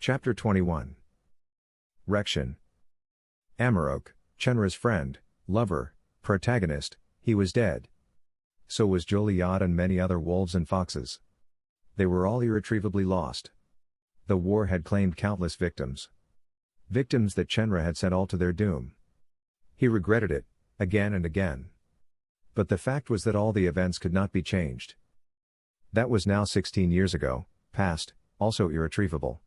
Chapter 21. Rection. Amarok, Chenerah's friend, lover, protagonist, he was dead. So was Joliot and many other wolves and foxes. They were all irretrievably lost. The war had claimed countless victims. Victims that Chenerah had sent all to their doom. He regretted it, again and again. But the fact was that all the events could not be changed. That was now 16 years ago, past, also irretrievable.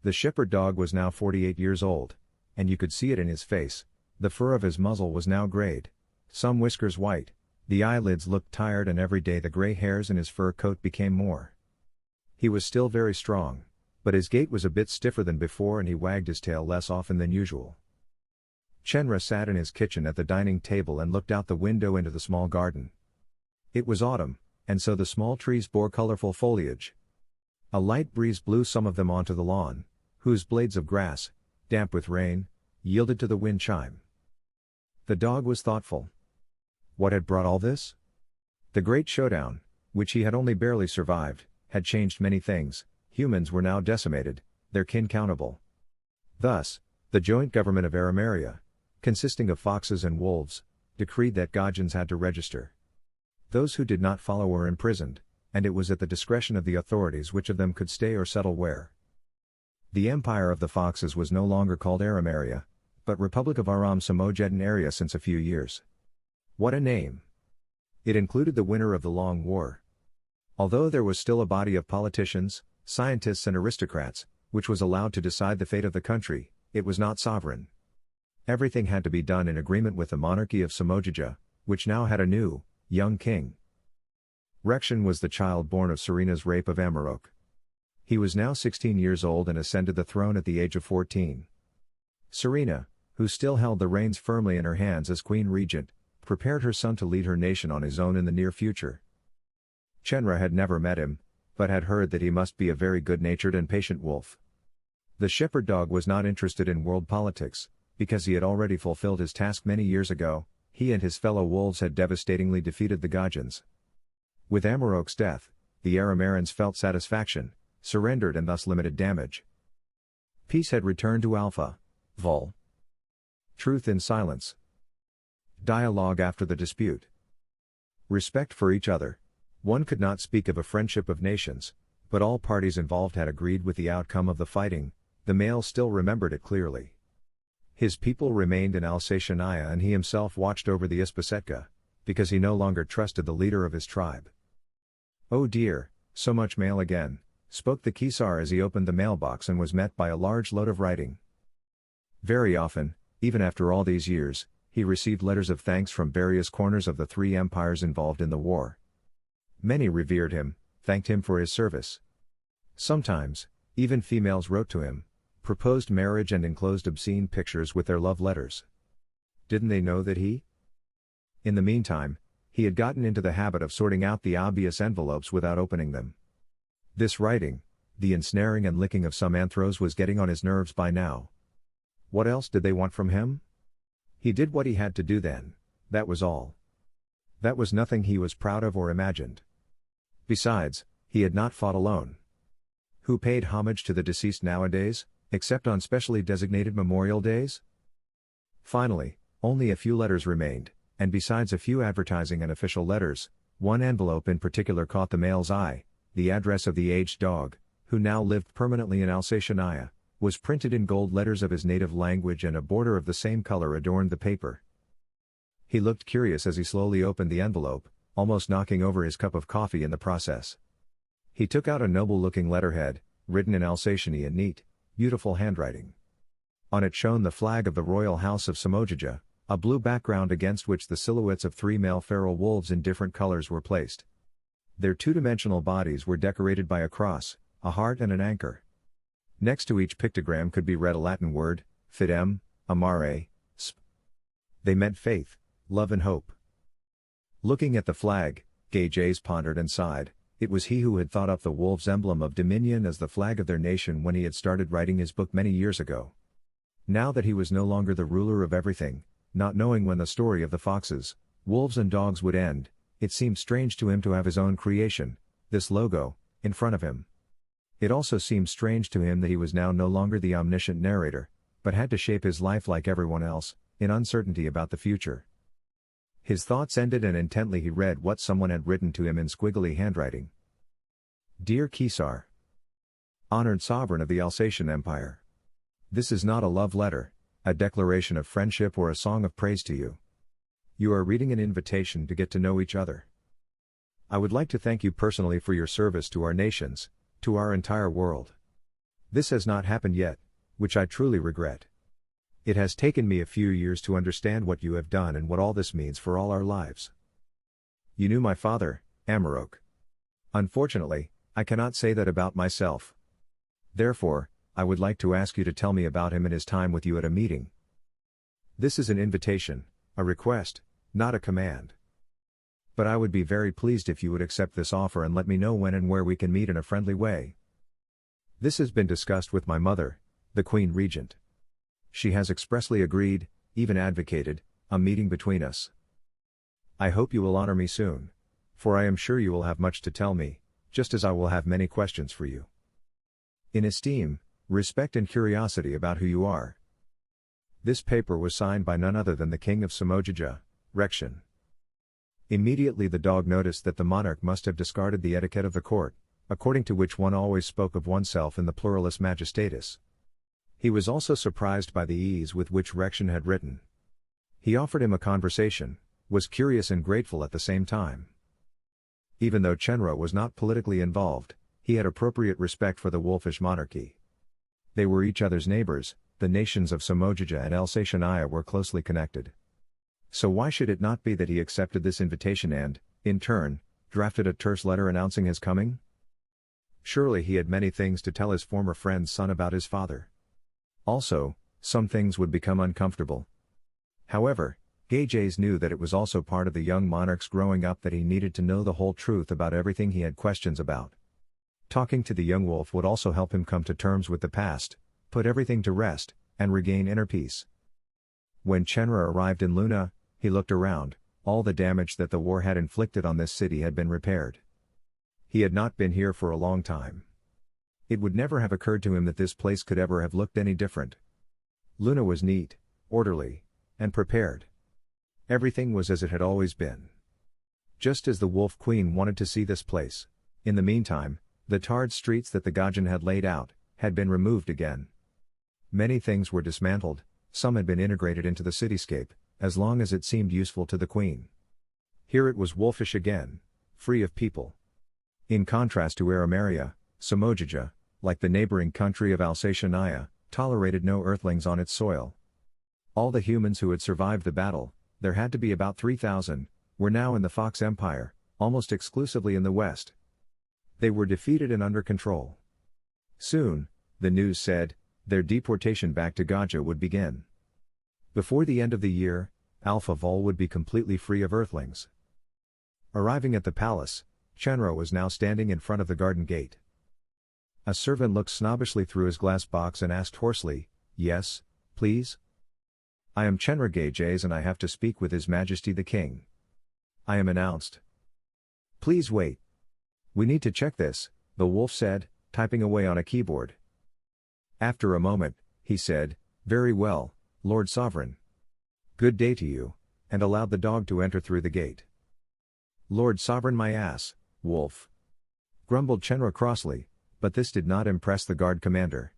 The shepherd dog was now 48 years old, and you could see it in his face. The fur of his muzzle was now grayed, some whiskers white, the eyelids looked tired, and every day the gray hairs in his fur coat became more. He was still very strong, but his gait was a bit stiffer than before, and he wagged his tail less often than usual. Chenerah sat in his kitchen at the dining table and looked out the window into the small garden. It was autumn, and so the small trees bore colorful foliage. A light breeze blew some of them onto the lawn, whose blades of grass, damp with rain, yielded to the wind chime. The dog was thoughtful. What had brought all this? The great showdown, which he had only barely survived, had changed many things. Humans were now decimated, their kin countable. Thus, the joint government of Arimaria, consisting of foxes and wolves, decreed that Gajans had to register. Those who did not follow were imprisoned, and it was at the discretion of the authorities which of them could stay or settle where. The empire of the foxes was no longer called Arimaria, but Republic of Aram Samojedin area since a few years. What a name! It included the winner of the long war. Although there was still a body of politicians, scientists and aristocrats, which was allowed to decide the fate of the country, it was not sovereign. Everything had to be done in agreement with the monarchy of Samojija, which now had a new, young king. Rection was the child born of Serena's rape of Amarok. He was now 16 years old and ascended the throne at the age of 14. Serena, who still held the reins firmly in her hands as queen regent, prepared her son to lead her nation on his own in the near future. Chenerah had never met him, but had heard that he must be a very good-natured and patient wolf. The shepherd dog was not interested in world politics, because he had already fulfilled his task many years ago. He and his fellow wolves had devastatingly defeated the Gajans. With Amarok's death, the Aramarans felt satisfaction, surrendered, and thus limited damage. Peace had returned to Alpha. Vul. Truth in silence. Dialogue after the dispute. Respect for each other. One could not speak of a friendship of nations, but all parties involved had agreed with the outcome of the fighting. The male still remembered it clearly. His people remained in Alsatia, and he himself watched over the Ispasetka, because he no longer trusted the leader of his tribe. "Oh dear, so much mail again," spoke the Kesar as he opened the mailbox and was met by a large load of writing. Very often, even after all these years, he received letters of thanks from various corners of the three empires involved in the war. Many revered him, thanked him for his service. Sometimes, even females wrote to him, proposed marriage, and enclosed obscene pictures with their love letters. Didn't they know that he? In the meantime, he had gotten into the habit of sorting out the obvious envelopes without opening them. This writing, the ensnaring and licking of some anthros, was getting on his nerves by now. What else did they want from him? He did what he had to do then, that was all. That was nothing he was proud of or imagined. Besides, he had not fought alone. Who paid homage to the deceased nowadays, except on specially designated memorial days? Finally, only a few letters remained, and besides a few advertising and official letters, one envelope in particular caught the male's eye. The address of the aged dog, who now lived permanently in Alsatia, was printed in gold letters of his native language, and a border of the same color adorned the paper. He looked curious as he slowly opened the envelope, almost knocking over his cup of coffee in the process. He took out a noble-looking letterhead, written in Alsatian in neat, beautiful handwriting. On it shone the flag of the royal house of Samojija, a blue background against which the silhouettes of three male feral wolves in different colors were placed. Their two-dimensional bodies were decorated by a cross, a heart, and an anchor. Next to each pictogram could be read a Latin word, fidem, amare, sp. They meant faith, love, and hope. Looking at the flag, Gajaze pondered and sighed. It was he who had thought up the wolf's emblem of dominion as the flag of their nation when he had started writing his book many years ago. Now that he was no longer the ruler of everything, not knowing when the story of the foxes, wolves and dogs would end, it seemed strange to him to have his own creation, this logo, in front of him. It also seemed strange to him that he was now no longer the omniscient narrator, but had to shape his life like everyone else, in uncertainty about the future. His thoughts ended and intently he read what someone had written to him in squiggly handwriting. Dear Kesar, honored sovereign of the Alsatian Empire. This is not a love letter, a declaration of friendship or a song of praise to you. You are reading an invitation to get to know each other. I would like to thank you personally for your service to our nations, to our entire world. This has not happened yet, which I truly regret. It has taken me a few years to understand what you have done and what all this means for all our lives. You knew my father, Amarok. Unfortunately, I cannot say that about myself. Therefore, I would like to ask you to tell me about him and his time with you at a meeting. This is an invitation, a request, not a command. But I would be very pleased if you would accept this offer and let me know when and where we can meet in a friendly way. This has been discussed with my mother, the Queen Regent. She has expressly agreed, even advocated, a meeting between us. I hope you will honor me soon, for I am sure you will have much to tell me, just as I will have many questions for you. In esteem, respect and curiosity about who you are. This paper was signed by none other than the King of Samojija, Rekshin. Immediately the dog noticed that the monarch must have discarded the etiquette of the court, according to which one always spoke of oneself in the pluralis majestatis. He was also surprised by the ease with which Rekshin had written. He offered him a conversation, was curious and grateful at the same time. Even though Chenerah was not politically involved, he had appropriate respect for the wolfish monarchy. They were each other's neighbors, the nations of Samojija and Alsatiania were closely connected. So why should it not be that he accepted this invitation and, in turn, drafted a terse letter announcing his coming? Surely he had many things to tell his former friend's son about his father. Also, some things would become uncomfortable. However, Gajaze knew that it was also part of the young monarch's growing up that he needed to know the whole truth about everything he had questions about. Talking to the young wolf would also help him come to terms with the past, put everything to rest, and regain inner peace. When Chenerah arrived in Luna, he looked around. All the damage that the war had inflicted on this city had been repaired. He had not been here for a long time. It would never have occurred to him that this place could ever have looked any different. Luna was neat, orderly, and prepared. Everything was as it had always been. Just as the Wolf Queen wanted to see this place. In the meantime, the tarred streets that the Gajan had laid out, had been removed again. Many things were dismantled, some had been integrated into the cityscape, as long as it seemed useful to the Queen. Here it was wolfish again, free of people. In contrast to Arimaria, Samojija, like the neighboring country of Alsatiania, tolerated no earthlings on its soil. All the humans who had survived the battle, there had to be about 3,000, were now in the Fox Empire, almost exclusively in the west. They were defeated and under control. Soon, the news said, their deportation back to Gaja would begin. Before the end of the year, Alpha Vol would be completely free of earthlings. Arriving at the palace, Chenerah was now standing in front of the garden gate. A servant looked snobbishly through his glass box and asked hoarsely, "Yes, please?" "I am Chenerah Gajaze and I have to speak with His Majesty the King." "I am announced." "Please wait. We need to check this," the wolf said, typing away on a keyboard. After a moment, he said, "Very well, Lord Sovereign. Good day to you," and allowed the dog to enter through the gate. "Lord Sovereign my ass, wolf," grumbled Chenerah crossly, but this did not impress the guard commander.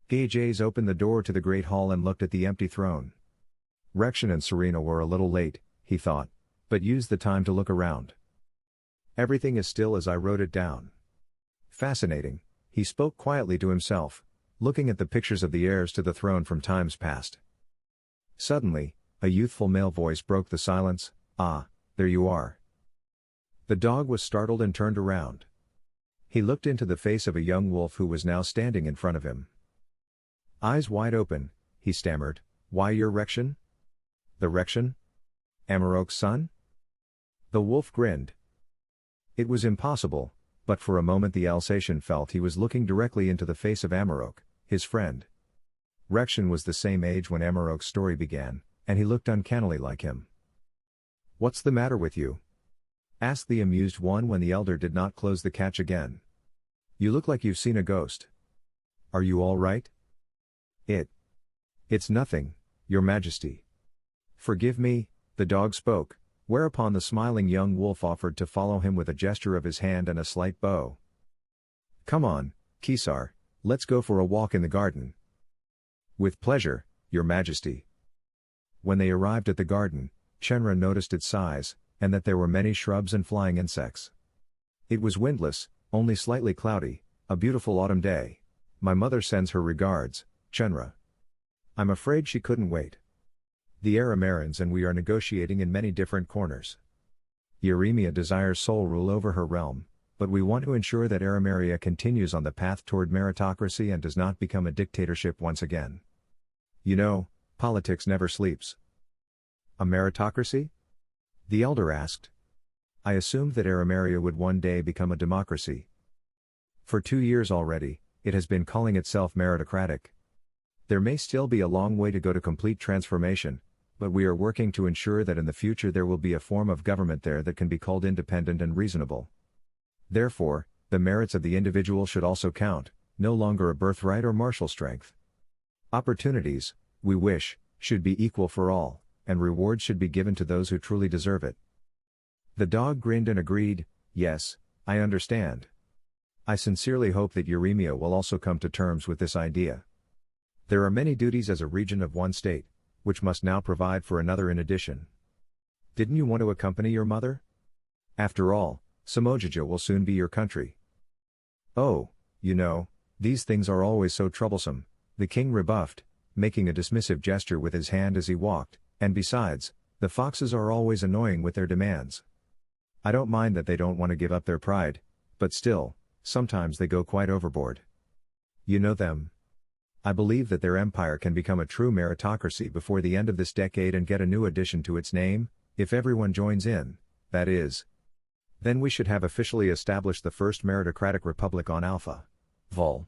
Gajaze opened the door to the great hall and looked at the empty throne. Rekshin and Serena were a little late, he thought, but used the time to look around. "Everything is still as I wrote it down. Fascinating," he spoke quietly to himself, looking at the pictures of the heirs to the throne from times past. Suddenly, a youthful male voice broke the silence. "Ah, there you are." The dog was startled and turned around. He looked into the face of a young wolf who was now standing in front of him. Eyes wide open, he stammered, "Why, you're Rekshin? The Rekshin? Amarok's son?" The wolf grinned. It was impossible, but for a moment the Alsatian felt he was looking directly into the face of Amarok, his friend. Rekshin was the same age when Amarok's story began, and he looked uncannily like him. "What's the matter with you?" asked the amused one when the elder did not close the catch again. You look like you've seen a ghost. Are you all right? It's nothing, Your Majesty. Forgive me, the dog spoke, whereupon the smiling young wolf offered to follow him with a gesture of his hand and a slight bow. Come on, Kesar, let's go for a walk in the garden. With pleasure, Your Majesty. When they arrived at the garden, Chenerah noticed its size, and that there were many shrubs and flying insects. It was windless, only slightly cloudy, a beautiful autumn day. My mother sends her regards, Chenerah. I'm afraid she couldn't wait. The Aramarans and we are negotiating in many different corners. Yeremia desires sole rule over her realm, but we want to ensure that Aramaria continues on the path toward meritocracy and does not become a dictatorship once again. You know, politics never sleeps. A meritocracy? The elder asked. I assumed that Aramaria would one day become a democracy. For 2 years already, it has been calling itself meritocratic. There may still be a long way to go to complete transformation, but we are working to ensure that in the future there will be a form of government there that can be called independent and reasonable. Therefore, the merits of the individual should also count, no longer a birthright or martial strength. Opportunities, we wish, should be equal for all, and rewards should be given to those who truly deserve it. The dog grinned and agreed, yes, I understand. I sincerely hope that Yeremia will also come to terms with this idea. There are many duties as a region of one state, which must now provide for another in addition. Didn't you want to accompany your mother? After all, Samojija will soon be your country. Oh, you know, these things are always so troublesome, the king rebuffed, making a dismissive gesture with his hand as he walked, and besides, the foxes are always annoying with their demands. I don't mind that they don't want to give up their pride, but still, sometimes they go quite overboard. You know them. I believe that their empire can become a true meritocracy before the end of this decade and get a new addition to its name, if everyone joins in, that is. Then we should have officially established the first meritocratic republic on Alpha. Vol.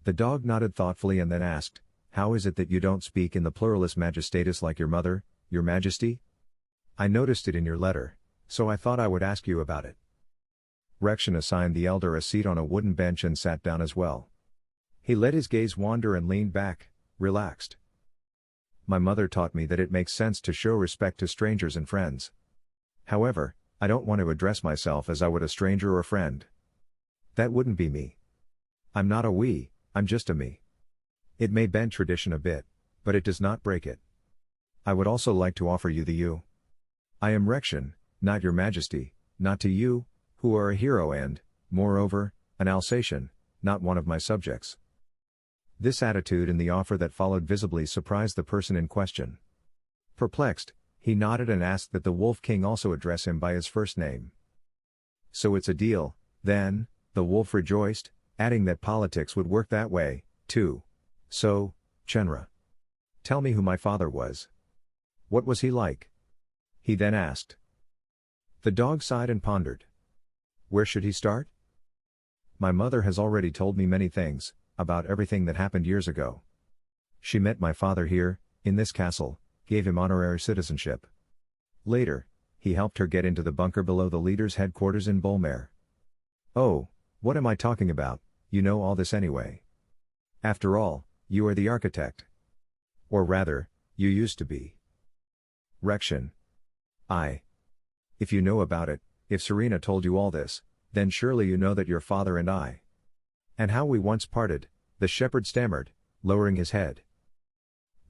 The dog nodded thoughtfully and then asked, how is it that you don't speak in the pluralis majestatis like your mother, Your Majesty? I noticed it in your letter, so I thought I would ask you about it. Rection assigned the elder a seat on a wooden bench and sat down as well. He let his gaze wander and leaned back, relaxed. My mother taught me that it makes sense to show respect to strangers and friends. However, I don't want to address myself as I would a stranger or friend. That wouldn't be me. I'm not a we, I'm just a me. It may bend tradition a bit, but it does not break it. I would also like to offer you the you. I am Rection, not Your Majesty, not to you, who are a hero and, moreover, an Alsatian, not one of my subjects. This attitude and the offer that followed visibly surprised the person in question. Perplexed, he nodded and asked that the Wolf King also address him by his first name. So it's a deal, then, the wolf rejoiced, adding that politics would work that way, too. So, Chenerah, tell me who my father was. What was he like? He then asked. The dog sighed and pondered. Where should he start? My mother has already told me many things, about everything that happened years ago. She met my father here, in this castle, gave him honorary citizenship. Later, he helped her get into the bunker below the leader's headquarters in Bolmare. Oh, what am I talking about, you know all this anyway. After all, you are the architect. Or rather, you used to be. Rection. If you know about it, if Serena told you all this, then surely you know that your father and I. And how we once parted, the shepherd stammered, lowering his head.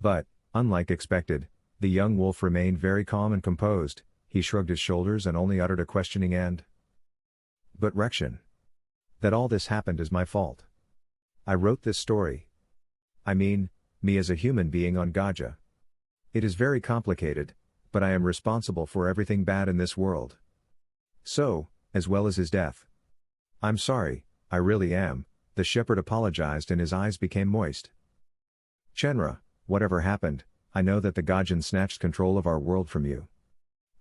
But, unlike expected, the young wolf remained very calm and composed, he shrugged his shoulders and only uttered a questioning and. But Rection. That all this happened is my fault. I wrote this story. I mean, me as a human being on Gaja. It is very complicated, but I am responsible for everything bad in this world. So, as well as his death. I'm sorry, I really am, the shepherd apologized and his eyes became moist. Chenerah, whatever happened, I know that the Gajan snatched control of our world from you.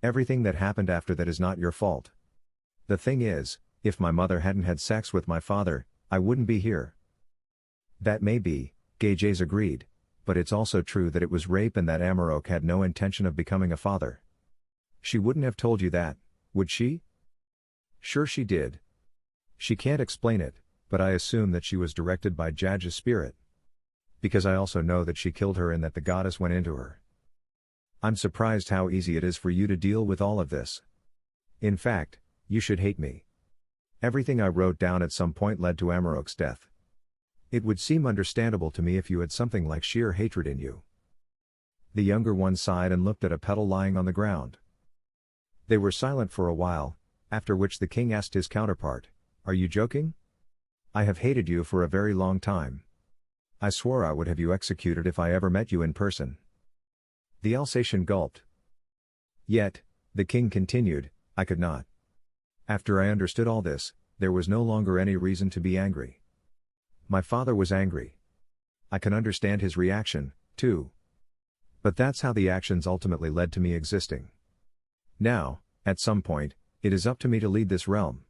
Everything that happened after that is not your fault. The thing is, if my mother hadn't had sex with my father, I wouldn't be here. That may be, Gajaze agreed, but it's also true that it was rape and that Amarok had no intention of becoming a father. She wouldn't have told you that, would she? Sure she did. She can't explain it, but I assume that she was directed by Gajaze's spirit. Because I also know that she killed her and that the goddess went into her. I'm surprised how easy it is for you to deal with all of this. In fact, you should hate me. Everything I wrote down at some point led to Amarok's death. It would seem understandable to me if you had something like sheer hatred in you. The younger one sighed and looked at a petal lying on the ground. They were silent for a while, after which the king asked his counterpart, "Are you joking? I have hated you for a very long time. I swore I would have you executed if I ever met you in person." The Alsatian gulped. "Yet," the king continued, "I could not. After I understood all this, there was no longer any reason to be angry. My father was angry. I can understand his reaction, too. But that's how the actions ultimately led to me existing. Now, at some point, it is up to me to lead this realm.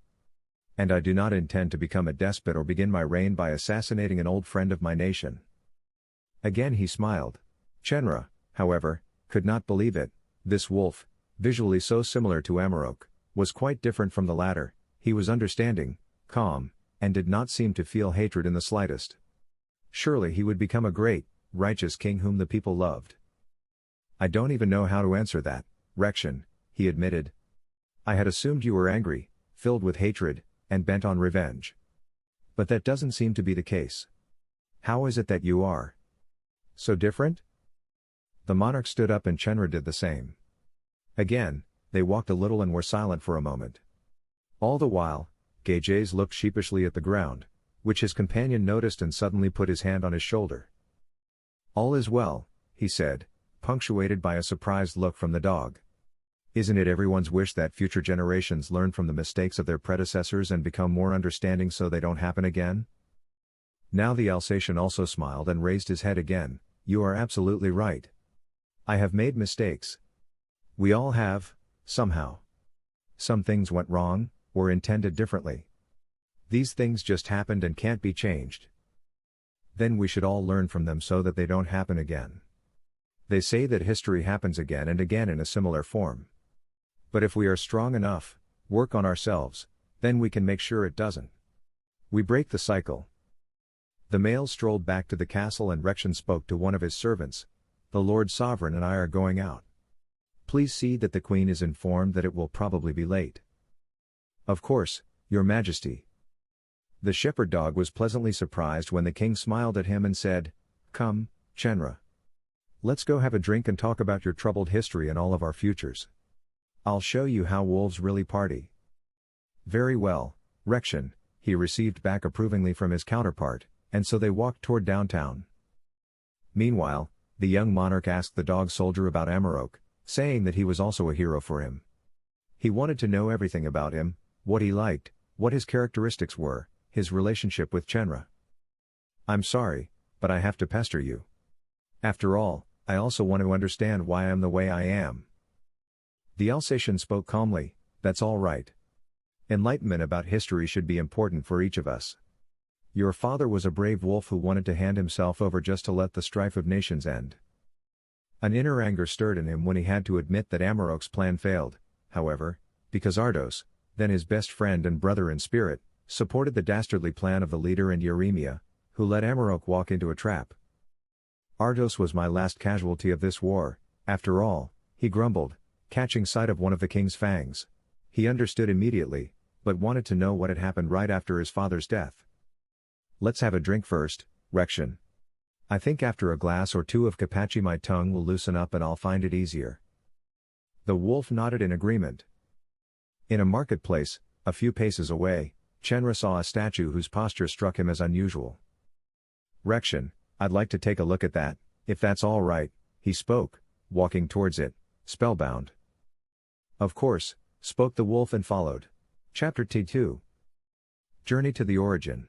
And I do not intend to become a despot or begin my reign by assassinating an old friend of my nation." Again he smiled. Chenerah, however, could not believe it. This wolf, visually so similar to Amarok, was quite different from the latter. He was understanding, calm, and did not seem to feel hatred in the slightest. Surely he would become a great, righteous king whom the people loved. "I don't even know how to answer that, Rection," he admitted. "I had assumed you were angry, filled with hatred, and bent on revenge. But that doesn't seem to be the case. How is it that you are so different?" The monarch stood up and Chenerah did the same. Again, they walked a little and were silent for a moment. All the while, Gajaze looked sheepishly at the ground, which his companion noticed and suddenly put his hand on his shoulder. "All is well," he said, punctuated by a surprised look from the dog. "Isn't it everyone's wish that future generations learn from the mistakes of their predecessors and become more understanding so they don't happen again?" Now the Alsatian also smiled and raised his head again. "You are absolutely right. I have made mistakes. We all have, somehow. Some things went wrong, or intended differently. These things just happened and can't be changed. Then we should all learn from them so that they don't happen again. They say that history happens again and again in a similar form. But if we are strong enough, work on ourselves, then we can make sure it doesn't. We break the cycle." The male strolled back to the castle and Rection spoke to one of his servants. "The Lord Sovereign and I are going out. Please see that the Queen is informed that it will probably be late." "Of course, Your Majesty." The shepherd dog was pleasantly surprised when the king smiled at him and said, "Come, Chenerah. Let's go have a drink and talk about your troubled history and all of our futures. I'll show you how wolves really party." "Very well, Rection," he received back approvingly from his counterpart, and so they walked toward downtown. Meanwhile, the young monarch asked the dog soldier about Amarok, saying that he was also a hero for him. He wanted to know everything about him, what he liked, what his characteristics were, his relationship with Chenerah. "I'm sorry, but I have to pester you. After all, I also want to understand why I'm the way I am." The Alsatian spoke calmly. "That's all right. Enlightenment about history should be important for each of us. Your father was a brave wolf who wanted to hand himself over just to let the strife of nations end. An inner anger stirred in him when he had to admit that Amarok's plan failed, however, because Ardos, then his best friend and brother in spirit, supported the dastardly plan of the leader and Yeremia, who let Amarok walk into a trap. Ardos was my last casualty of this war, after all," he grumbled, catching sight of one of the king's fangs. He understood immediately, but wanted to know what had happened right after his father's death. "Let's have a drink first, Rection. I think after a glass or two of Capaci my tongue will loosen up and I'll find it easier." The wolf nodded in agreement. In a marketplace, a few paces away, Chenerah saw a statue whose posture struck him as unusual. "Rection, I'd like to take a look at that, if that's all right," he spoke, walking towards it, spellbound. "Of course," spoke the wolf and followed. Chapter T2. Journey to the Origin.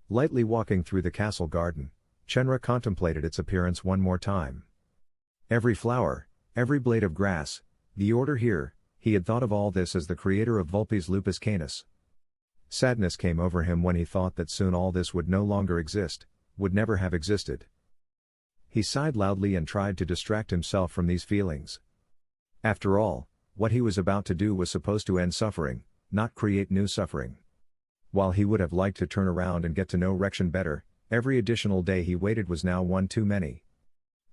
Lightly walking through the castle garden, Chenerah contemplated its appearance one more time. Every flower, every blade of grass, the order here, he had thought of all this as the creator of Vulpes Lupus Canis. Sadness came over him when he thought that soon all this would no longer exist, would never have existed. He sighed loudly and tried to distract himself from these feelings. After all, what he was about to do was supposed to end suffering, not create new suffering. While he would have liked to turn around and get to know Rection better, every additional day he waited was now one too many.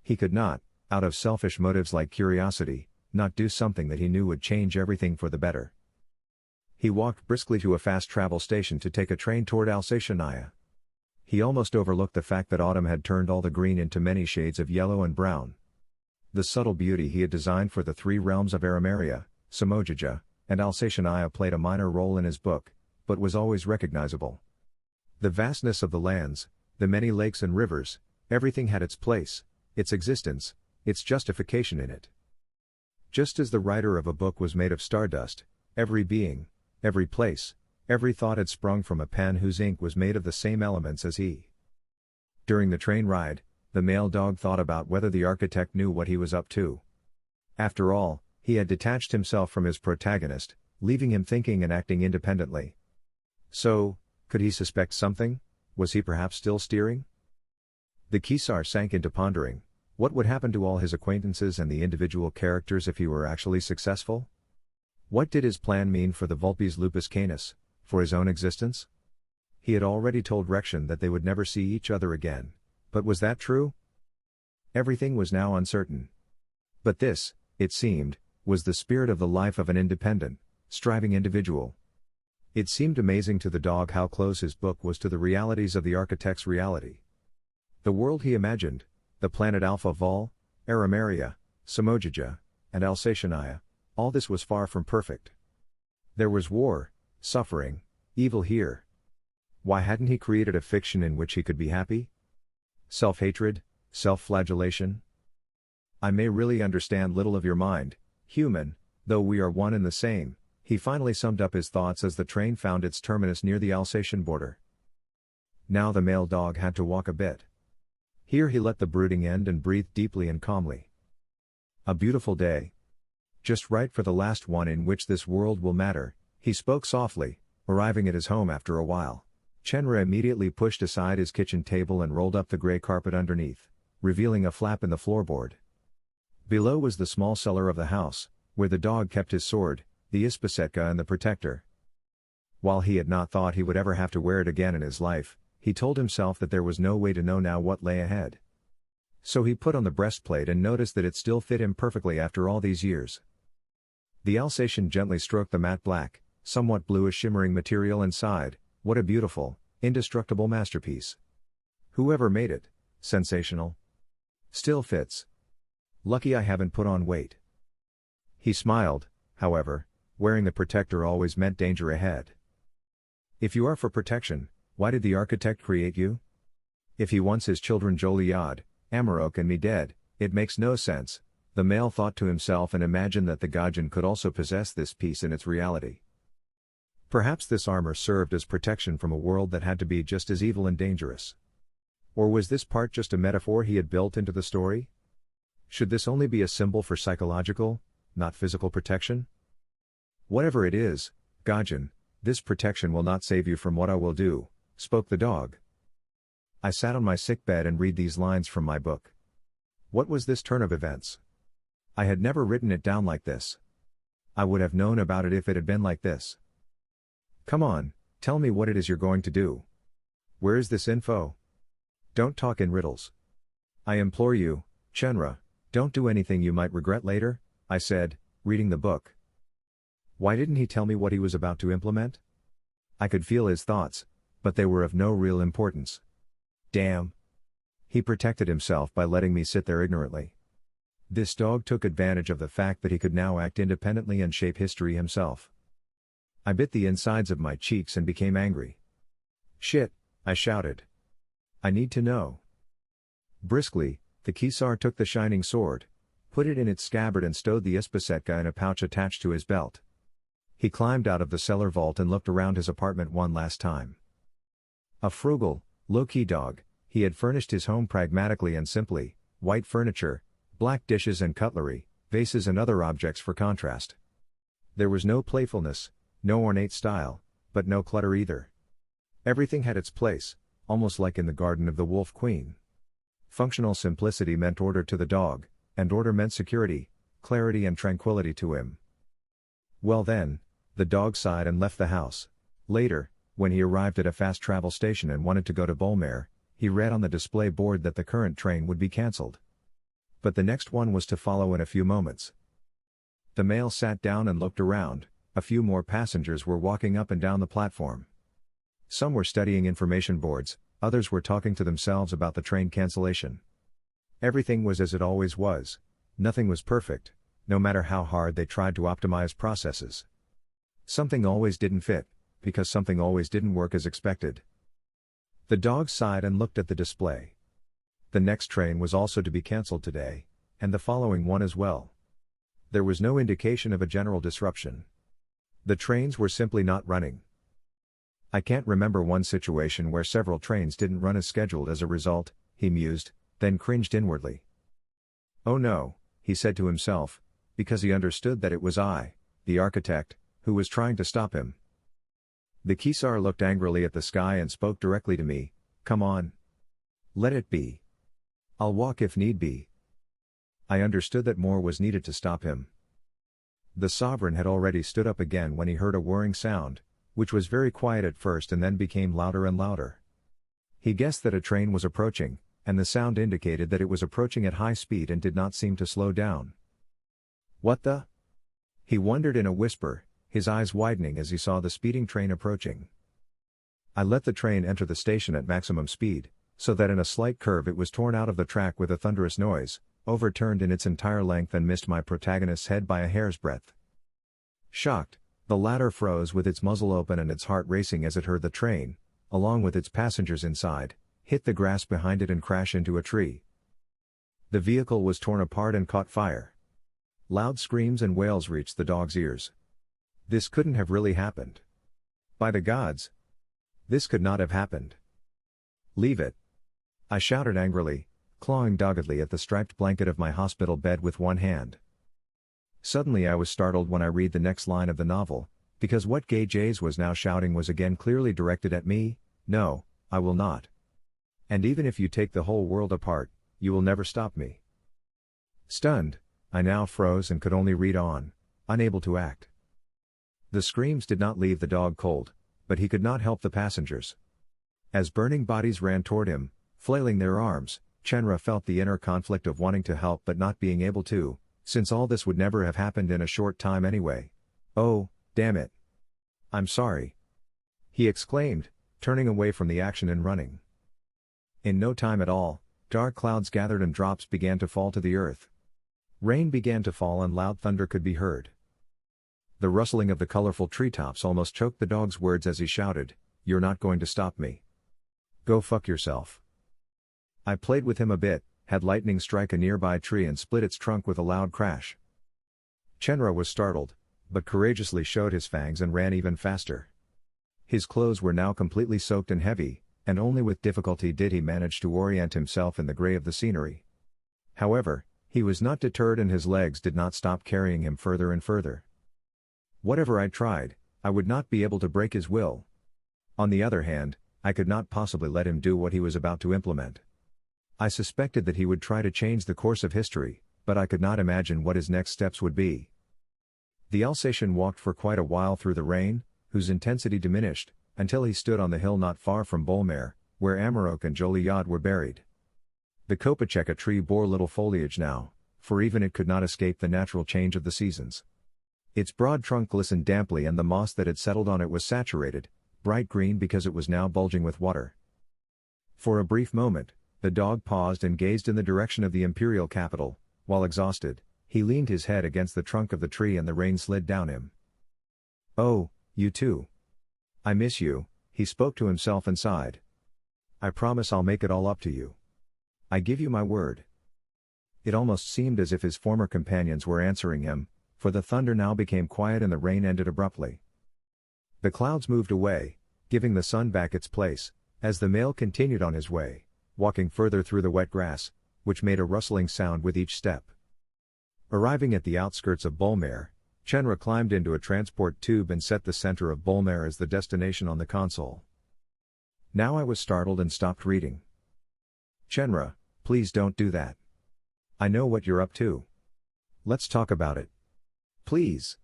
He could not, out of selfish motives like curiosity, not do something that he knew would change everything for the better. He walked briskly to a fast travel station to take a train toward Alsatia. He almost overlooked the fact that autumn had turned all the green into many shades of yellow and brown. The subtle beauty he had designed for the three realms of Arameria, Samojaja, and Alsatia played a minor role in his book, but was always recognizable. The vastness of the lands, the many lakes and rivers, everything had its place, its existence, its justification in it. Just as the writer of a book was made of stardust, every being, every place, every thought had sprung from a pen whose ink was made of the same elements as he. During the train ride, the male dog thought about whether the architect knew what he was up to. After all, he had detached himself from his protagonist, leaving him thinking and acting independently. So, could he suspect something? Was he perhaps still steering? The Kesar sank into pondering. What would happen to all his acquaintances and the individual characters if he were actually successful? What did his plan mean for the Vulpes Lupus Canis, for his own existence? He had already told Rection that they would never see each other again, but was that true? Everything was now uncertain. But this, it seemed, was the spirit of the life of an independent, striving individual. It seemed amazing to the dog how close his book was to the realities of the architect's reality. The world he imagined, the planet Alpha Vol, Arameria, Samojaja, and Alsatia, all this was far from perfect. There was war, suffering, evil here. Why hadn't he created a fiction in which he could be happy? Self-hatred, self-flagellation? I may really understand little of your mind, human, though we are one and the same, he finally summed up his thoughts as the train found its terminus near the Alsatian border. Now the male dog had to walk a bit. Here he let the brooding end and breathed deeply and calmly. A beautiful day. Just right for the last one in which this world will matter, he spoke softly, arriving at his home after a while. Chenerah immediately pushed aside his kitchen table and rolled up the gray carpet underneath, revealing a flap in the floorboard. Below was the small cellar of the house, where the dog kept his sword, the ispasetka and the protector. While he had not thought he would ever have to wear it again in his life, he told himself that there was no way to know now what lay ahead. So he put on the breastplate and noticed that it still fit him perfectly after all these years. The Alsatian gently stroked the matte black, somewhat bluish shimmering material and sighed, "What a beautiful, indestructible masterpiece. Whoever made it, sensational. Still fits. Lucky I haven't put on weight." He smiled, however, wearing the protector always meant danger ahead. If you are for protection, why did the architect create you? If he wants his children Joliad, Amarok and me dead, it makes no sense, the male thought to himself and imagined that the Gajan could also possess this piece in its reality. Perhaps this armor served as protection from a world that had to be just as evil and dangerous. Or was this part just a metaphor he had built into the story? Should this only be a symbol for psychological, not physical protection? Whatever it is, Gajan, this protection will not save you from what I will do, spoke the dog. I sat on my sickbed and read these lines from my book. What was this turn of events? I had never written it down like this. I would have known about it if it had been like this. Come on, tell me what it is you're going to do. Where is this info? Don't talk in riddles. I implore you, Chenerah, don't do anything you might regret later, I said, reading the book. Why didn't he tell me what he was about to implement? I could feel his thoughts, but they were of no real importance. Damn. He protected himself by letting me sit there ignorantly. This dog took advantage of the fact that he could now act independently and shape history himself. I bit the insides of my cheeks and became angry. Shit, I shouted. I need to know. Briskly, the Kesar took the shining sword, put it in its scabbard and stowed the ispasetka in a pouch attached to his belt. He climbed out of the cellar vault and looked around his apartment one last time. A frugal, low-key dog, he had furnished his home pragmatically and simply, white furniture, black dishes and cutlery, vases and other objects for contrast. There was no playfulness, no ornate style, but no clutter either. Everything had its place, almost like in the garden of the Wolf Queen. Functional simplicity meant order to the dog, and order meant security, clarity and tranquility to him. Well then, the dog sighed and left the house. Later, When he arrived at a fast travel station and wanted to go to Bolmare, he read on the display board that the current train would be cancelled. But the next one was to follow in a few moments. The male sat down and looked around. A few more passengers were walking up and down the platform. Some were studying information boards, others were talking to themselves about the train cancellation. Everything was as it always was. Nothing was perfect, no matter how hard they tried to optimize processes. Something always didn't fit, because something always didn't work as expected. The dog sighed and looked at the display. The next train was also to be cancelled today, and the following one as well. There was no indication of a general disruption. The trains were simply not running. I can't remember one situation where several trains didn't run as scheduled as a result, he mused, then cringed inwardly. Oh no, he said to himself, because he understood that it was I, the architect, who was trying to stop him. The Kesar looked angrily at the sky and spoke directly to me, come on. Let it be. I'll walk if need be. I understood that more was needed to stop him. The sovereign had already stood up again when he heard a whirring sound, which was very quiet at first and then became louder and louder. He guessed that a train was approaching, and the sound indicated that it was approaching at high speed and did not seem to slow down. What the? He wondered in a whisper, his eyes widening as he saw the speeding train approaching. I let the train enter the station at maximum speed, so that in a slight curve it was torn out of the track with a thunderous noise, overturned in its entire length and missed my protagonist's head by a hair's breadth. Shocked, the latter froze with its muzzle open and its heart racing as it heard the train, along with its passengers inside, hit the grass behind it and crash into a tree. The vehicle was torn apart and caught fire. Loud screams and wails reached the dog's ears. This couldn't have really happened. By the gods! This could not have happened. Leave it! I shouted angrily, clawing doggedly at the striped blanket of my hospital bed with one hand. Suddenly I was startled when I read the next line of the novel, because what Gajaze was now shouting was again clearly directed at me, no, I will not. And even if you take the whole world apart, you will never stop me. Stunned, I now froze and could only read on, unable to act. The screams did not leave the dog cold, but he could not help the passengers. As burning bodies ran toward him, flailing their arms, Chenerah felt the inner conflict of wanting to help but not being able to, since all this would never have happened in a short time anyway. Oh, damn it. I'm sorry. He exclaimed, turning away from the action and running. In no time at all, dark clouds gathered and drops began to fall to the earth. Rain began to fall and loud thunder could be heard. The rustling of the colorful treetops almost choked the dog's words as he shouted, "You're not going to stop me. Go fuck yourself." I played with him a bit, had lightning strike a nearby tree and split its trunk with a loud crash. Chenerah was startled, but courageously showed his fangs and ran even faster. His clothes were now completely soaked and heavy, and only with difficulty did he manage to orient himself in the gray of the scenery. However, he was not deterred and his legs did not stop carrying him further and further. Whatever I tried, I would not be able to break his will. On the other hand, I could not possibly let him do what he was about to implement. I suspected that he would try to change the course of history, but I could not imagine what his next steps would be. The Alsatian walked for quite a while through the rain, whose intensity diminished, until he stood on the hill not far from Bolmare, where Amarok and Joliad were buried. The Kopacheka tree bore little foliage now, for even it could not escape the natural change of the seasons. Its broad trunk glistened damply and the moss that had settled on it was saturated, bright green because it was now bulging with water. For a brief moment, the dog paused and gazed in the direction of the imperial capital, while exhausted, he leaned his head against the trunk of the tree and the rain slid down him. "Oh, you too. I miss you," he spoke to himself and sighed. "I promise I'll make it all up to you. I give you my word." It almost seemed as if his former companions were answering him, for the thunder now became quiet and the rain ended abruptly. The clouds moved away, giving the sun back its place, as the male continued on his way, walking further through the wet grass, which made a rustling sound with each step. Arriving at the outskirts of Bolmare, Chenerah climbed into a transport tube and set the center of Bolmare as the destination on the console. Now I was startled and stopped reading. "Chenerah, please don't do that. I know what you're up to. Let's talk about it. Please.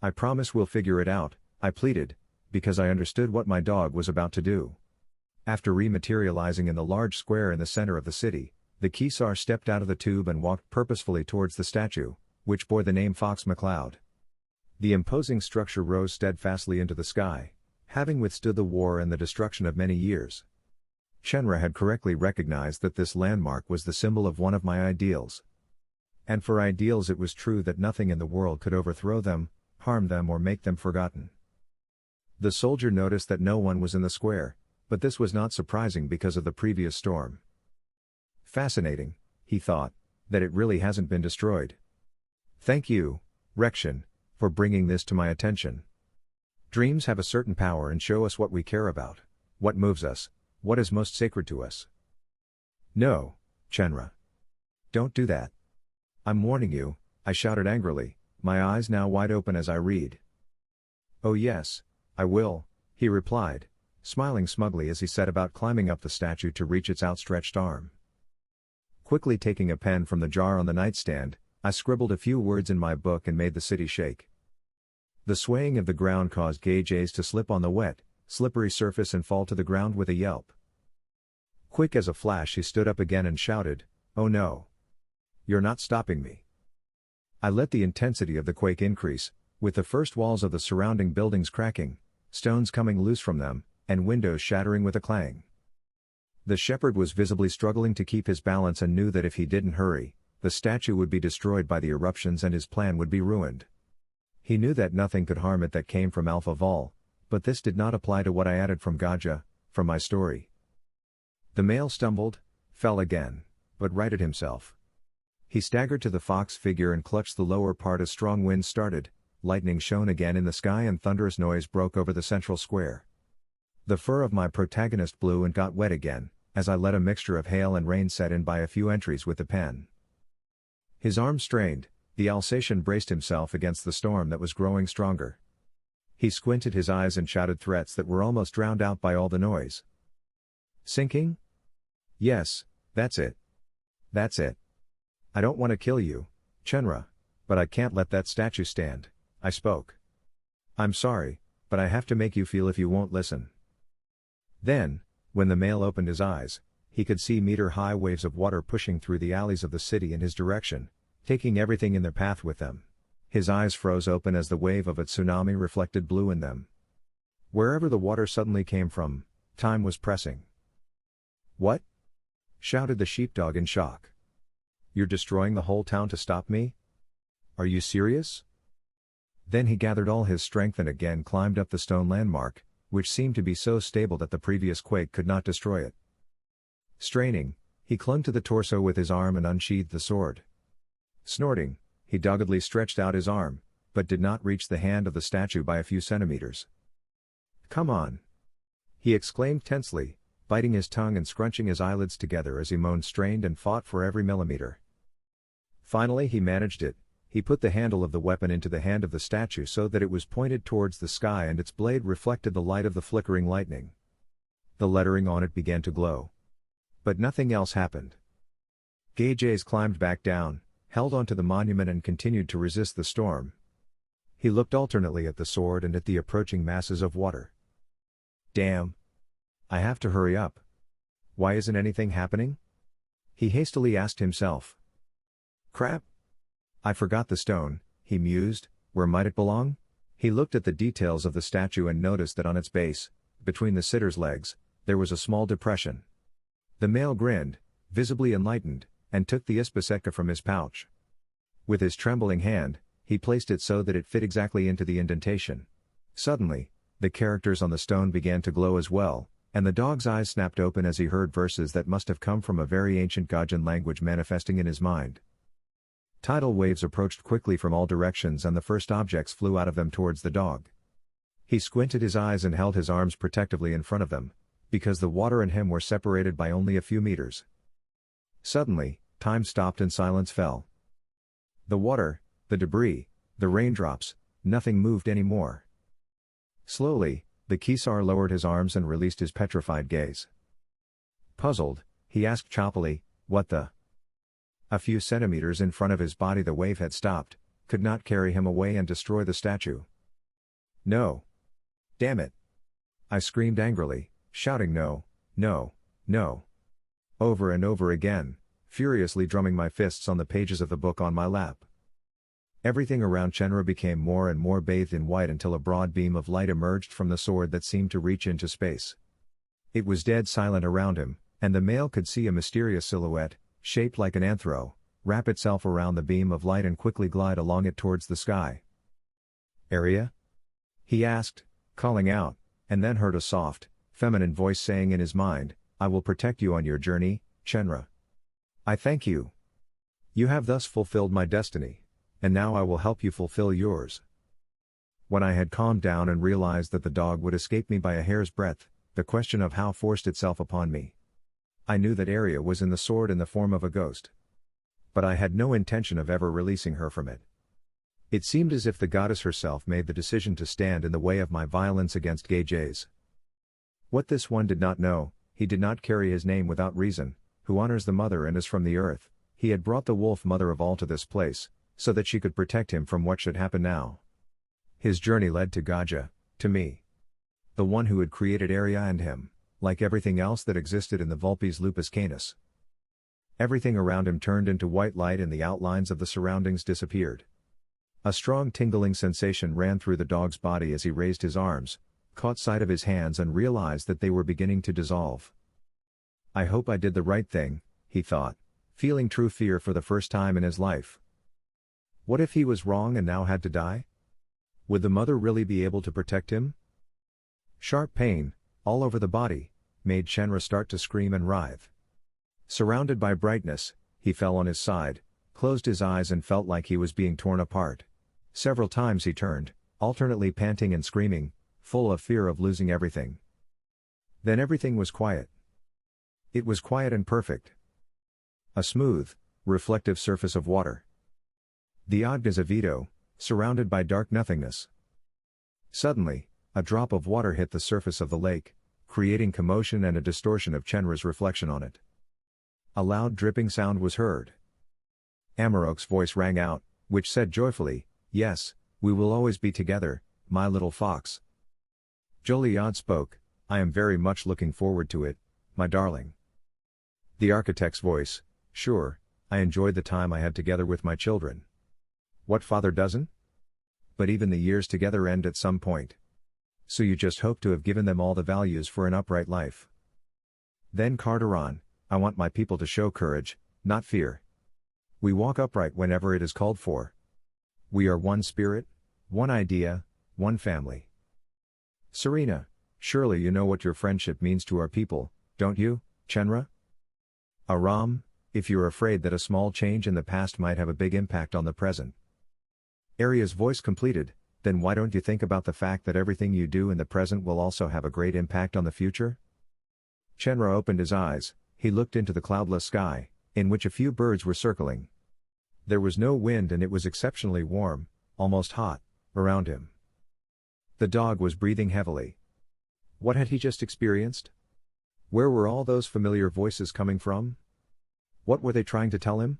I promise we'll figure it out," I pleaded, because I understood what my dog was about to do. After rematerializing in the large square in the center of the city, the Kesar stepped out of the tube and walked purposefully towards the statue, which bore the name Fox McCloud. The imposing structure rose steadfastly into the sky, having withstood the war and the destruction of many years. Chenerah had correctly recognized that this landmark was the symbol of one of my ideals. And for ideals it was true that nothing in the world could overthrow them, harm them or make them forgotten. The soldier noticed that no one was in the square, but this was not surprising because of the previous storm. Fascinating, he thought, that it really hasn't been destroyed. Thank you, Rection, for bringing this to my attention. Dreams have a certain power and show us what we care about, what moves us, what is most sacred to us. No, Chenerah. Don't do that. I'm warning you, I shouted angrily, my eyes now wide open as I read. Oh yes, I will, he replied, smiling smugly as he set about climbing up the statue to reach its outstretched arm. Quickly taking a pen from the jar on the nightstand, I scribbled a few words in my book and made the city shake. The swaying of the ground caused Gajaze to slip on the wet, slippery surface and fall to the ground with a yelp. Quick as a flash he stood up again and shouted, "Oh no! You're not stopping me." I let the intensity of the quake increase, with the first walls of the surrounding buildings cracking, stones coming loose from them, and windows shattering with a clang. The shepherd was visibly struggling to keep his balance and knew that if he didn't hurry, the statue would be destroyed by the eruptions and his plan would be ruined. He knew that nothing could harm it that came from Alpha Vol, but this did not apply to what I added from Gaja, from my story. The male stumbled, fell again, but righted himself. He staggered to the fox figure and clutched the lower part as strong winds started, lightning shone again in the sky and thunderous noise broke over the central square. The fur of my protagonist blew and got wet again, as I let a mixture of hail and rain set in by a few entries with the pen. His arms strained, the Alsatian braced himself against the storm that was growing stronger. He squinted his eyes and shouted threats that were almost drowned out by all the noise. Sinking? Yes, that's it. That's it. I don't want to kill you, Chenerah, but I can't let that statue stand, I spoke. I'm sorry, but I have to make you feel if you won't listen. Then, when the male opened his eyes, he could see meter-high waves of water pushing through the alleys of the city in his direction, taking everything in their path with them. His eyes froze open as the wave of a tsunami reflected blue in them. Wherever the water suddenly came from, time was pressing. What? Shouted the sheepdog in shock. You're destroying the whole town to stop me? Are you serious? Then he gathered all his strength and again climbed up the stone landmark, which seemed to be so stable that the previous quake could not destroy it. Straining, he clung to the torso with his arm and unsheathed the sword. Snorting, he doggedly stretched out his arm, but did not reach the hand of the statue by a few centimeters. Come on! He exclaimed tensely, biting his tongue and scrunching his eyelids together as he moaned, strained and fought for every millimeter. Finally he managed it. He put the handle of the weapon into the hand of the statue so that it was pointed towards the sky and its blade reflected the light of the flickering lightning. The lettering on it began to glow. But nothing else happened. Gajaze climbed back down, held onto the monument and continued to resist the storm. He looked alternately at the sword and at the approaching masses of water. Damn! I have to hurry up. Why isn't anything happening? He hastily asked himself. Crap! I forgot the stone, he mused, where might it belong? He looked at the details of the statue and noticed that on its base, between the sitter's legs, there was a small depression. The male grinned, visibly enlightened, and took the ispasetka from his pouch. With his trembling hand, he placed it so that it fit exactly into the indentation. Suddenly, the characters on the stone began to glow as well, and the dog's eyes snapped open as he heard verses that must have come from a very ancient Gajan language manifesting in his mind. Tidal waves approached quickly from all directions and the first objects flew out of them towards the dog. He squinted his eyes and held his arms protectively in front of them, because the water and him were separated by only a few meters. Suddenly, time stopped and silence fell. The water, the debris, the raindrops, nothing moved anymore. Slowly, the Kesar lowered his arms and released his petrified gaze. Puzzled, he asked choppily, "What the?" A few centimeters in front of his body the wave had stopped, could not carry him away and destroy the statue. No. Damn it, I screamed angrily, shouting no, no, no. Over and over again, furiously drumming my fists on the pages of the book on my lap. Everything around Chenerah became more and more bathed in white until a broad beam of light emerged from the sword that seemed to reach into space. It was dead silent around him, and the male could see a mysterious silhouette, shaped like an anthro, wrap itself around the beam of light and quickly glide along it towards the sky. "Area?" he asked, calling out, and then heard a soft, feminine voice saying in his mind, "I will protect you on your journey, Chenerah. I thank you. You have thus fulfilled my destiny, and now I will help you fulfill yours." When I had calmed down and realized that the dog would escape me by a hair's breadth, the question of how forced itself upon me. I knew that Area was in the sword in the form of a ghost. But I had no intention of ever releasing her from it. It seemed as if the goddess herself made the decision to stand in the way of my violence against Gajaze. What this one did not know, he did not carry his name without reason, who honors the mother and is from the earth. He had brought the wolf mother of all to this place, so that she could protect him from what should happen now. His journey led to Gaja, to me. The one who had created Area and him, like everything else that existed in the Vulpes Lupus Canis. Everything around him turned into white light and the outlines of the surroundings disappeared. A strong tingling sensation ran through the dog's body as he raised his arms, caught sight of his hands and realized that they were beginning to dissolve. I hope I did the right thing, he thought, feeling true fear for the first time in his life. What if he was wrong and now had to die? Would the mother really be able to protect him? Sharp pain, all over the body, made Chenerah start to scream and writhe. Surrounded by brightness, he fell on his side, closed his eyes and felt like he was being torn apart. Several times he turned, alternately panting and screaming, full of fear of losing everything. Then everything was quiet. It was quiet and perfect. A smooth, reflective surface of water. The Gajaze, surrounded by dark nothingness. Suddenly, a drop of water hit the surface of the lake, creating commotion and a distortion of Chenerah's reflection on it. A loud dripping sound was heard. Amarok's voice rang out, which said joyfully, "Yes, we will always be together, my little fox." Joliad spoke, "I am very much looking forward to it, my darling." The architect's voice, "Sure, I enjoyed the time I had together with my children. What father doesn't? But even the years together end at some point. So you just hope to have given them all the values for an upright life." Then Carteron, "I want my people to show courage, not fear. We walk upright whenever it is called for. We are one spirit, one idea, one family." Serena, surely you know what your friendship means to our people, don't you, Chenerah? Aram, if you're afraid that a small change in the past might have a big impact on the present. Area's voice completed, "Then why don't you think about the fact that everything you do in the present will also have a great impact on the future?" Chenerah opened his eyes, he looked into the cloudless sky, in which a few birds were circling. There was no wind and it was exceptionally warm, almost hot, around him. The dog was breathing heavily. What had he just experienced? Where were all those familiar voices coming from? What were they trying to tell him?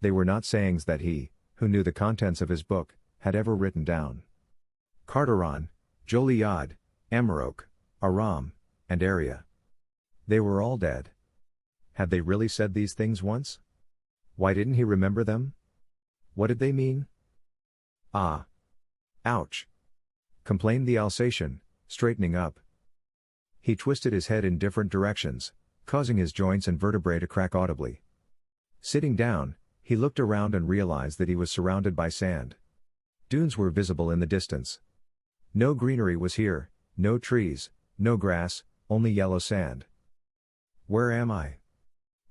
They were not sayings that he, who knew the contents of his book, had ever written down. Carteron, Joliad, Amarok, Aram, and Area. They were all dead. Had they really said these things once? Why didn't he remember them? What did they mean? Ah! Ouch! Complained the Alsatian, straightening up. He twisted his head in different directions, causing his joints and vertebrae to crack audibly. Sitting down, he looked around and realized that he was surrounded by sand. Dunes were visible in the distance. No greenery was here, no trees, no grass, only yellow sand. "Where am I?"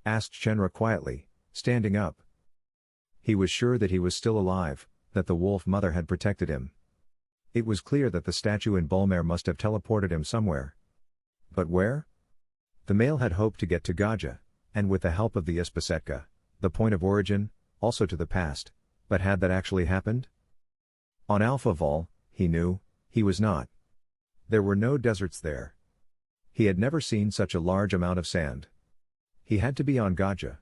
asked Chenerah quietly, standing up. He was sure that he was still alive, that the wolf mother had protected him. It was clear that the statue in Bulmer must have teleported him somewhere. But where? The male had hoped to get to Gaja, and with the help of the Ispasetka, the point of origin, also to the past, but had that actually happened? On Alpha Vol, he knew, he was not. There were no deserts there. He had never seen such a large amount of sand. He had to be on Gaja.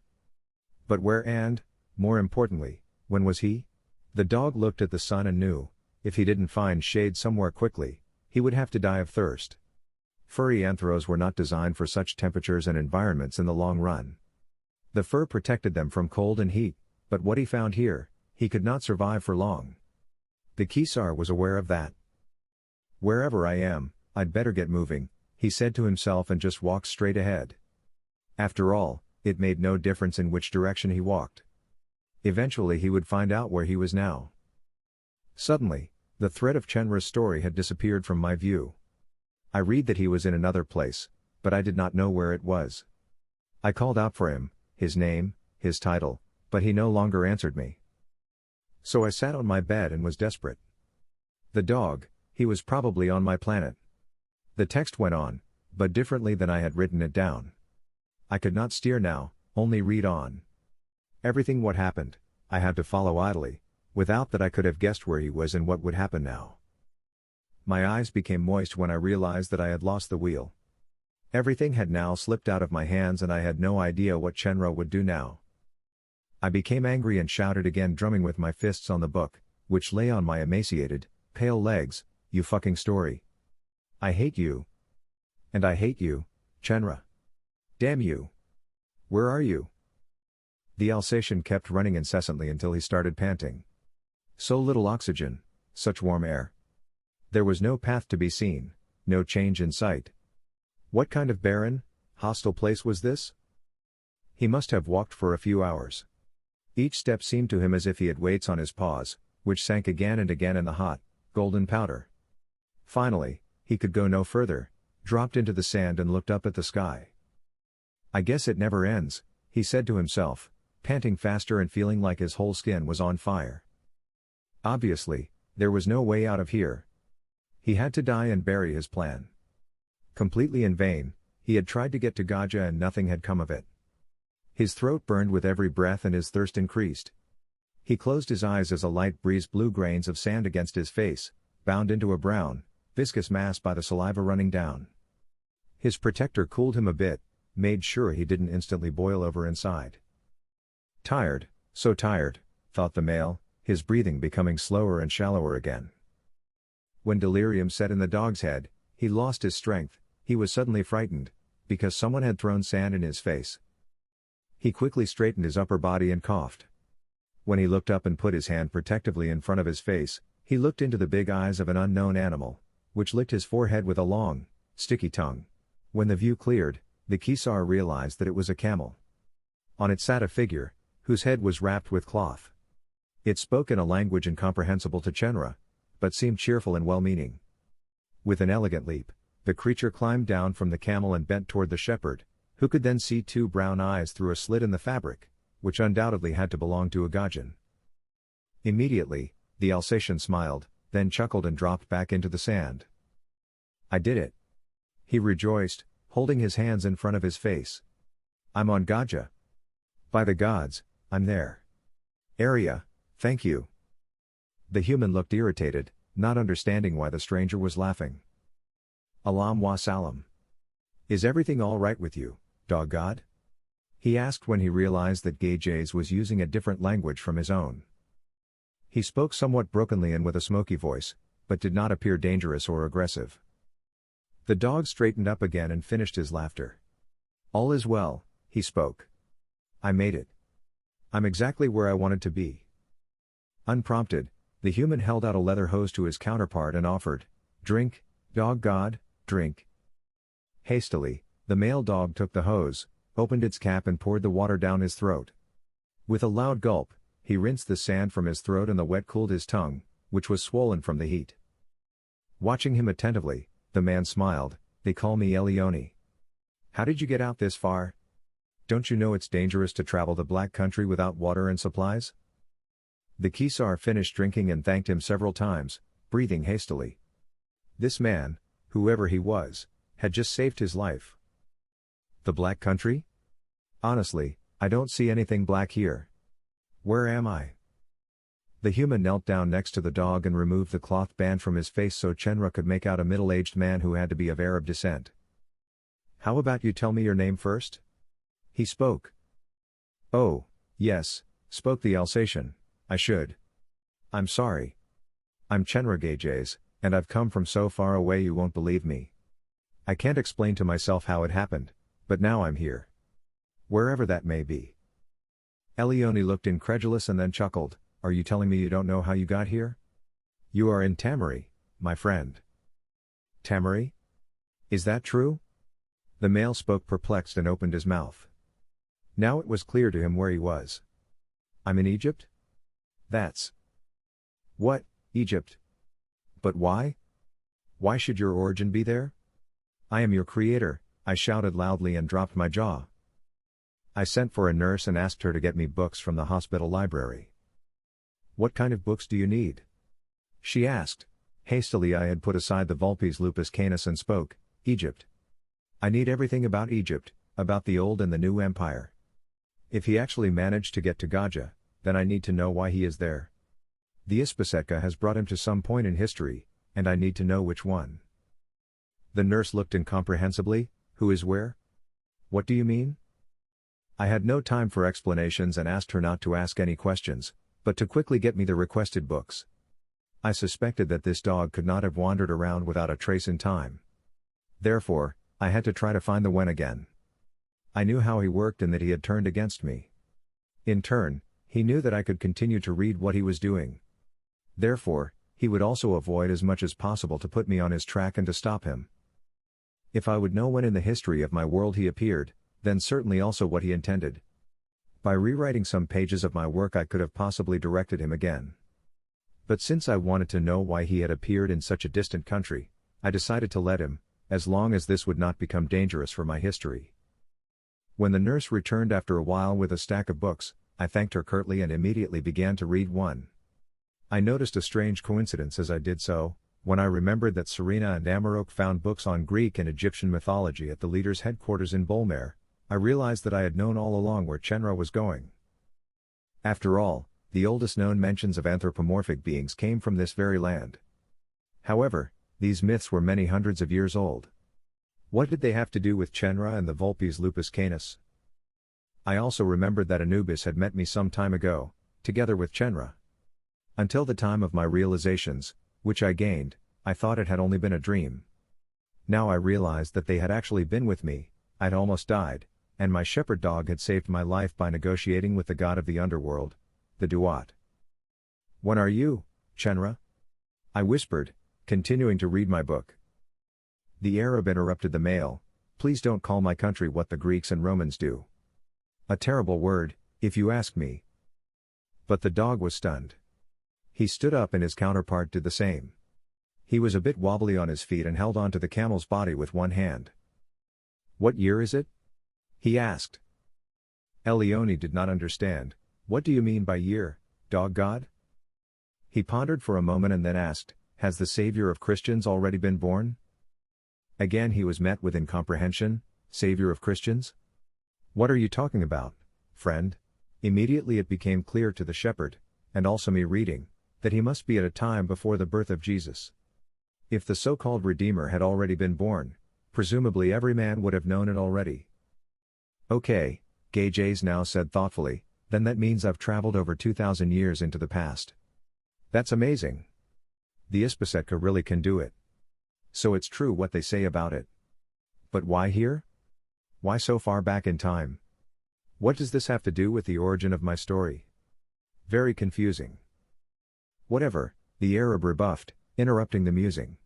But where and, more importantly, when was he? The dog looked at the sun and knew, if he didn't find shade somewhere quickly, he would have to die of thirst. Furry anthros were not designed for such temperatures and environments in the long run. The fur protected them from cold and heat, but what he found here, he could not survive for long. The Kesar was aware of that. "Wherever I am, I'd better get moving," he said to himself and just walked straight ahead. After all, it made no difference in which direction he walked. Eventually he would find out where he was now. Suddenly, the thread of Chenerah's story had disappeared from my view. I read that he was in another place, but I did not know where it was. I called out for him, his name, his title, but he no longer answered me. So I sat on my bed and was desperate. The dog, he was probably on my planet. The text went on, but differently than I had written it down. I could not steer now, only read on. Everything what happened, I had to follow idly, without that I could have guessed where he was and what would happen now. My eyes became moist when I realized that I had lost the wheel. Everything had now slipped out of my hands and I had no idea what Chenerah would do now. I became angry and shouted again, drumming with my fists on the book, which lay on my emaciated, pale legs. "You fucking story. I hate you. And I hate you, Chenerah. Damn you. Where are you?" The Alsatian kept running incessantly until he started panting. So little oxygen, such warm air. There was no path to be seen, no change in sight. What kind of barren, hostile place was this? He must have walked for a few hours. Each step seemed to him as if he had weights on his paws, which sank again and again in the hot, golden powder. Finally, he could go no further, dropped into the sand and looked up at the sky. "I guess it never ends," he said to himself, panting faster and feeling like his whole skin was on fire. Obviously, there was no way out of here. He had to die and bury his plan. Completely in vain, he had tried to get to Gaja and nothing had come of it. His throat burned with every breath and his thirst increased. He closed his eyes as a light breeze blew grains of sand against his face, bound into a brown, viscous mass by the saliva running down. His protector cooled him a bit, made sure he didn't instantly boil over inside. Tired, so tired, thought the male, his breathing becoming slower and shallower again. When delirium set in the dog's head, he lost his strength. He was suddenly frightened, because someone had thrown sand in his face. He quickly straightened his upper body and coughed. When he looked up and put his hand protectively in front of his face, he looked into the big eyes of an unknown animal, which licked his forehead with a long, sticky tongue. When the view cleared, the Kesar realized that it was a camel. On it sat a figure, whose head was wrapped with cloth. It spoke in a language incomprehensible to Chenerah, but seemed cheerful and well-meaning. With an elegant leap, the creature climbed down from the camel and bent toward the shepherd, who could then see two brown eyes through a slit in the fabric, which undoubtedly had to belong to a Gajan. Immediately, the Alsatian smiled, then chuckled and dropped back into the sand. "I did it," he rejoiced, holding his hands in front of his face. "I'm on Gaja. By the gods, I'm there. Area, thank you." The human looked irritated, not understanding why the stranger was laughing. "Alam wa salam. Is everything all right with you, dog god?" he asked when he realized that Gajaze was using a different language from his own. He spoke somewhat brokenly and with a smoky voice, but did not appear dangerous or aggressive. The dog straightened up again and finished his laughter. "All is well," he spoke. "I made it. I'm exactly where I wanted to be." Unprompted, the human held out a leather hose to his counterpart and offered, "Drink, dog god, drink." Hastily, the male dog took the hose, opened its cap and poured the water down his throat. With a loud gulp, he rinsed the sand from his throat and the wet cooled his tongue, which was swollen from the heat. Watching him attentively, the man smiled. "They call me Elioni. How did you get out this far? Don't you know it's dangerous to travel the Black Country without water and supplies?" The Kesar finished drinking and thanked him several times, breathing hastily. This man, whoever he was, had just saved his life. The Black Country? Honestly, I don't see anything black here. Where am I? The human knelt down next to the dog and removed the cloth band from his face so Chenerah could make out a middle-aged man who had to be of Arab descent. "How about you tell me your name first?" he spoke. "Oh, yes," spoke the Alsatian, "I should. I'm sorry. I'm Chenerah Gajaze, and I've come from so far away you won't believe me. I can't explain to myself how it happened, but now I'm here. Wherever that may be. Elione looked incredulous and then chuckled. Are you telling me you don't know how you got here? You are in Tamari, my friend. Tamari? Is that true? The male spoke perplexed and opened his mouth. Now it was clear to him where he was. I'm in Egypt? That's... What, Egypt? But why? Why should your origin be there? I am your creator, I shouted loudly and dropped my jaw. I sent for a nurse and asked her to get me books from the hospital library. What kind of books do you need? She asked. Hastily I had put aside the Vulpes Lupus Canis and spoke, Egypt. I need everything about Egypt, about the old and the new empire. If he actually managed to get to Gaja, then I need to know why he is there. The Ispasetka has brought him to some point in history, and I need to know which one. The nurse looked incomprehensibly. Who is where? What do you mean? I had no time for explanations and asked her not to ask any questions, but to quickly get me the requested books. I suspected that this dog could not have wandered around without a trace in time. Therefore, I had to try to find the when again. I knew how he worked and that he had turned against me. In turn, he knew that I could continue to read what he was doing. Therefore, he would also avoid as much as possible to put me on his track and to stop him. If I would know when in the history of my world he appeared, then certainly also what he intended. By rewriting some pages of my work I could have possibly directed him again. But since I wanted to know why he had appeared in such a distant country, I decided to let him, as long as this would not become dangerous for my history. When the nurse returned after a while with a stack of books, I thanked her curtly and immediately began to read one. I noticed a strange coincidence as I did so. When I remembered that Serena and Amarok found books on Greek and Egyptian mythology at the leader's headquarters in Bolmer, I realized that I had known all along where Chenerah was going. After all, the oldest known mentions of anthropomorphic beings came from this very land. However, these myths were many hundreds of years old. What did they have to do with Chenerah and the Vulpes Lupus Canis? I also remembered that Anubis had met me some time ago, together with Chenerah. Until the time of my realizations, which I gained, I thought it had only been a dream. Now I realized that they had actually been with me. I'd almost died, and my shepherd dog had saved my life by negotiating with the god of the underworld, the Duat. When are you, Chenerah? I whispered, continuing to read my book. The Arab interrupted the male. Please don't call my country what the Greeks and Romans do. A terrible word, if you ask me. But the dog was stunned. He stood up and his counterpart did the same. He was a bit wobbly on his feet and held onto the camel's body with one hand. What year is it? He asked. Elione did not understand. What do you mean by year, dog god? He pondered for a moment and then asked, has the Savior of Christians already been born? Again he was met with incomprehension. Savior of Christians? What are you talking about, friend? Immediately it became clear to the shepherd, and also me reading, that he must be at a time before the birth of Jesus. If the so-called Redeemer had already been born, presumably every man would have known it already. Okay, Gajaze now said thoughtfully, then that means I've traveled over 2,000 years into the past. That's amazing. The Ispasetka really can do it. So it's true what they say about it. But why here? Why so far back in time? What does this have to do with the origin of my story? Very confusing. Whatever, the Arab rebuffed, interrupting the musing.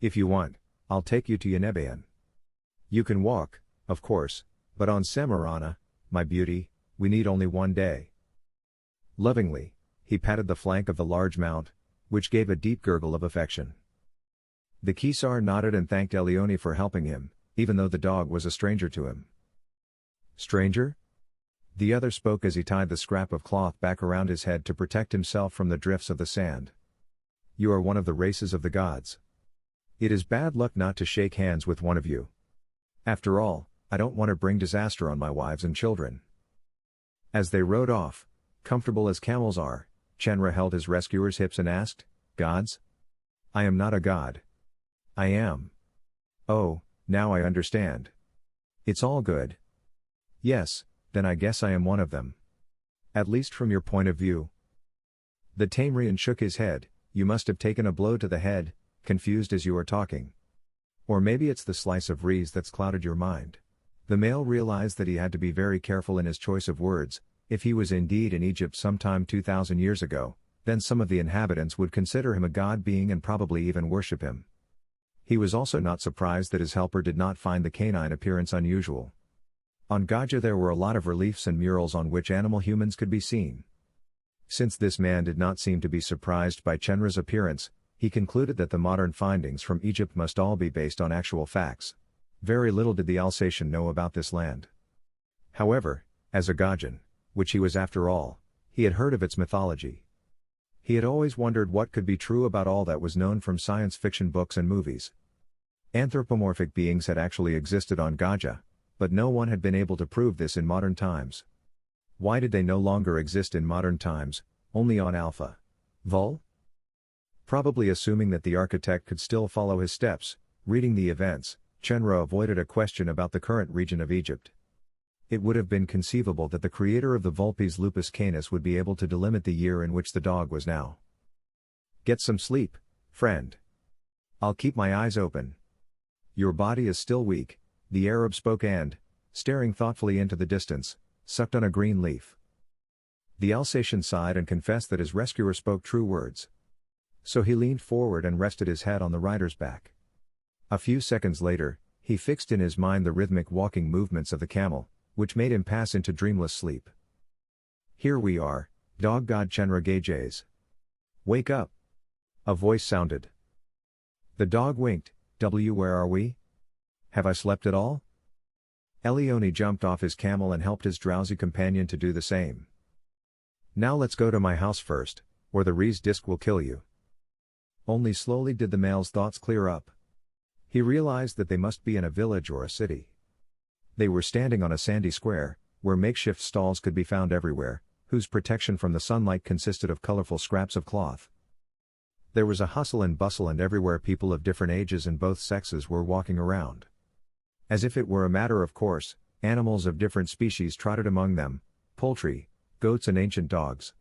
If you want, I'll take you to Yenebaean. You can walk, of course, but on Samarana, my beauty, we need only one day. Lovingly, he patted the flank of the large mount, which gave a deep gurgle of affection. The Kesar nodded and thanked Elione for helping him, even though the dog was a stranger to him. Stranger? The other spoke as he tied the scrap of cloth back around his head to protect himself from the drifts of the sand. You are one of the races of the gods. It is bad luck not to shake hands with one of you. After all, I don't want to bring disaster on my wives and children. As they rode off, comfortable as camels are, Chenerah held his rescuer's hips and asked, Gods? I am not a god. I am. Oh, now I understand. It's all good. Yes, then I guess I am one of them. At least from your point of view. The Tamrian shook his head. You must have taken a blow to the head, confused as you are talking. Or maybe it's the slice of Rees that's clouded your mind. The male realized that he had to be very careful in his choice of words. If he was indeed in Egypt sometime 2,000 years ago, then some of the inhabitants would consider him a god being and probably even worship him. He was also not surprised that his helper did not find the canine appearance unusual. On Gaja there were a lot of reliefs and murals on which animal humans could be seen. Since this man did not seem to be surprised by Chenerah's appearance, he concluded that the modern findings from Egypt must all be based on actual facts. Very little did the Alsatian know about this land. However, as a Gajan, which he was after all, he had heard of its mythology. He had always wondered what could be true about all that was known from science fiction books and movies. Anthropomorphic beings had actually existed on Gaja, but no one had been able to prove this in modern times. Why did they no longer exist in modern times, only on Alpha Vul? Probably assuming that the architect could still follow his steps, reading the events, Chenerah avoided a question about the current region of Egypt. It would have been conceivable that the creator of the Vulpes Lupus Canis would be able to delimit the year in which the dog was now. Get some sleep, friend. I'll keep my eyes open. Your body is still weak, the Arab spoke and, staring thoughtfully into the distance, sucked on a green leaf. The Alsatian sighed and confessed that his rescuer spoke true words. So he leaned forward and rested his head on the rider's back. A few seconds later, he fixed in his mind the rhythmic walking movements of the camel, which made him pass into dreamless sleep. Here we are, dog god Chenerah Gajaze. Wake up. A voice sounded. The dog winked. Where are we? Have I slept at all? Elioni jumped off his camel and helped his drowsy companion to do the same. Now let's go to my house first, or the Rees disc will kill you. Only slowly did the male's thoughts clear up. He realized that they must be in a village or a city. They were standing on a sandy square, where makeshift stalls could be found everywhere, whose protection from the sunlight consisted of colorful scraps of cloth. There was a hustle and bustle, and everywhere people of different ages and both sexes were walking around. As if it were a matter of course, animals of different species trotted among them, poultry, goats and ancient dogs.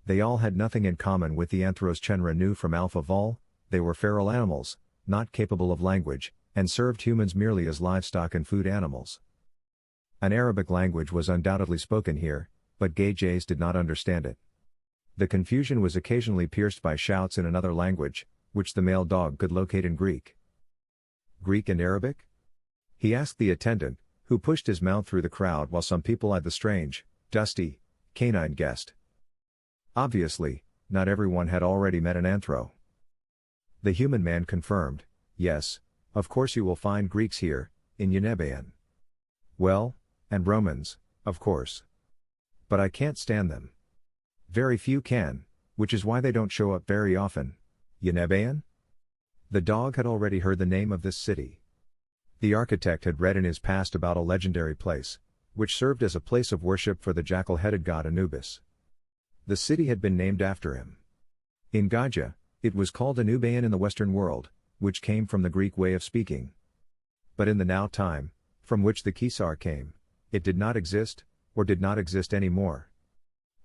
They all had nothing in common with the anthros Chenerah knew from Alpha Vul. They were feral animals, not capable of language, and served humans merely as livestock and food animals. An Arabic language was undoubtedly spoken here, but Gajaze did not understand it. The confusion was occasionally pierced by shouts in another language, which the male dog could locate in Greek. Greek and Arabic? He asked the attendant, who pushed his mount through the crowd while some people eyed the strange, dusty, canine guest. Obviously, not everyone had already met an anthro. The human man confirmed, yes, of course you will find Greeks here, in Yenebaean. Well, and Romans, of course. But I can't stand them. Very few can, which is why they don't show up very often. Yenebaean? The dog had already heard the name of this city. The architect had read in his past about a legendary place, which served as a place of worship for the jackal-headed god Anubis. The city had been named after him. In Gaja, it was called Anubaean in the Western world, which came from the Greek way of speaking. But in the now time, from which the Kesar came, it did not exist, or did not exist anymore.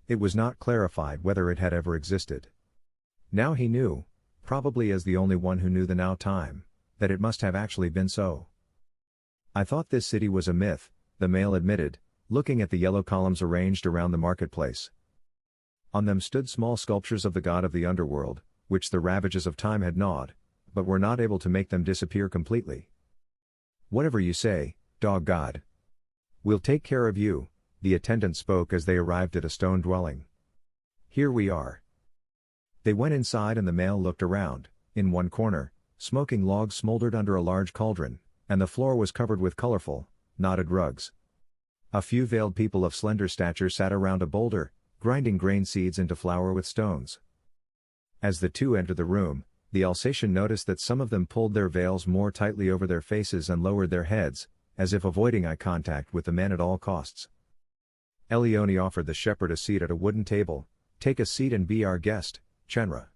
It was not clarified whether it had ever existed. Now he knew, probably as the only one who knew the now time, that it must have actually been so. I thought this city was a myth, the male admitted, looking at the yellow columns arranged around the marketplace. On them stood small sculptures of the god of the underworld, which the ravages of time had gnawed, but were not able to make them disappear completely. Whatever you say, dog god. We'll take care of you, the attendant spoke as they arrived at a stone dwelling. Here we are. They went inside and the male looked around. In one corner, smoking logs smoldered under a large cauldron, and the floor was covered with colorful, knotted rugs. A few veiled people of slender stature sat around a boulder, grinding grain seeds into flour with stones. As the two entered the room, the Alsatian noticed that some of them pulled their veils more tightly over their faces and lowered their heads, as if avoiding eye contact with the men at all costs. Elioni offered the shepherd a seat at a wooden table. Take a seat and be our guest, Chenerah.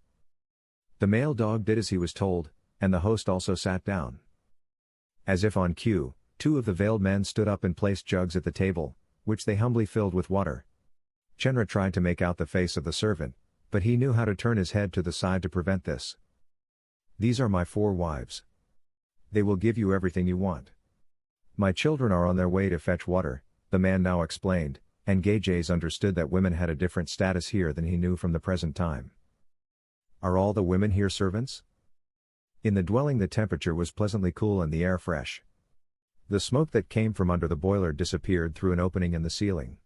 The male dog did as he was told, and the host also sat down. As if on cue, two of the veiled men stood up and placed jugs at the table, which they humbly filled with water. Chenerah tried to make out the face of the servant, but he knew how to turn his head to the side to prevent this. These are my 4 wives. They will give you everything you want. My children are on their way to fetch water, the man now explained, and Gajaze understood that women had a different status here than he knew from the present time. Are all the women here servants? In the dwelling the temperature was pleasantly cool and the air fresh. The smoke that came from under the boiler disappeared through an opening in the ceiling.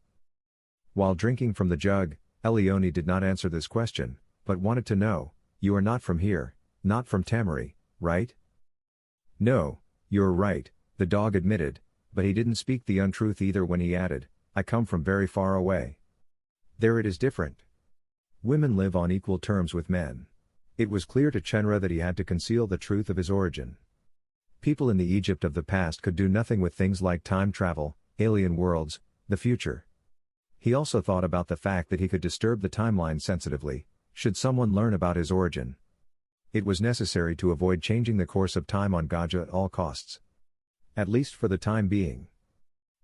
While drinking from the jug, Elione did not answer this question, but wanted to know, you are not from here, not from Chenerah, right? No, you're right, the dog admitted, but he didn't speak the untruth either when he added, I come from very far away. There it is different. Women live on equal terms with men. It was clear to Chenerah that he had to conceal the truth of his origin. People in the Egypt of the past could do nothing with things like time travel, alien worlds, the future. He also thought about the fact that he could disturb the timeline sensitively, should someone learn about his origin. It was necessary to avoid changing the course of time on Gaja at all costs. At least for the time being.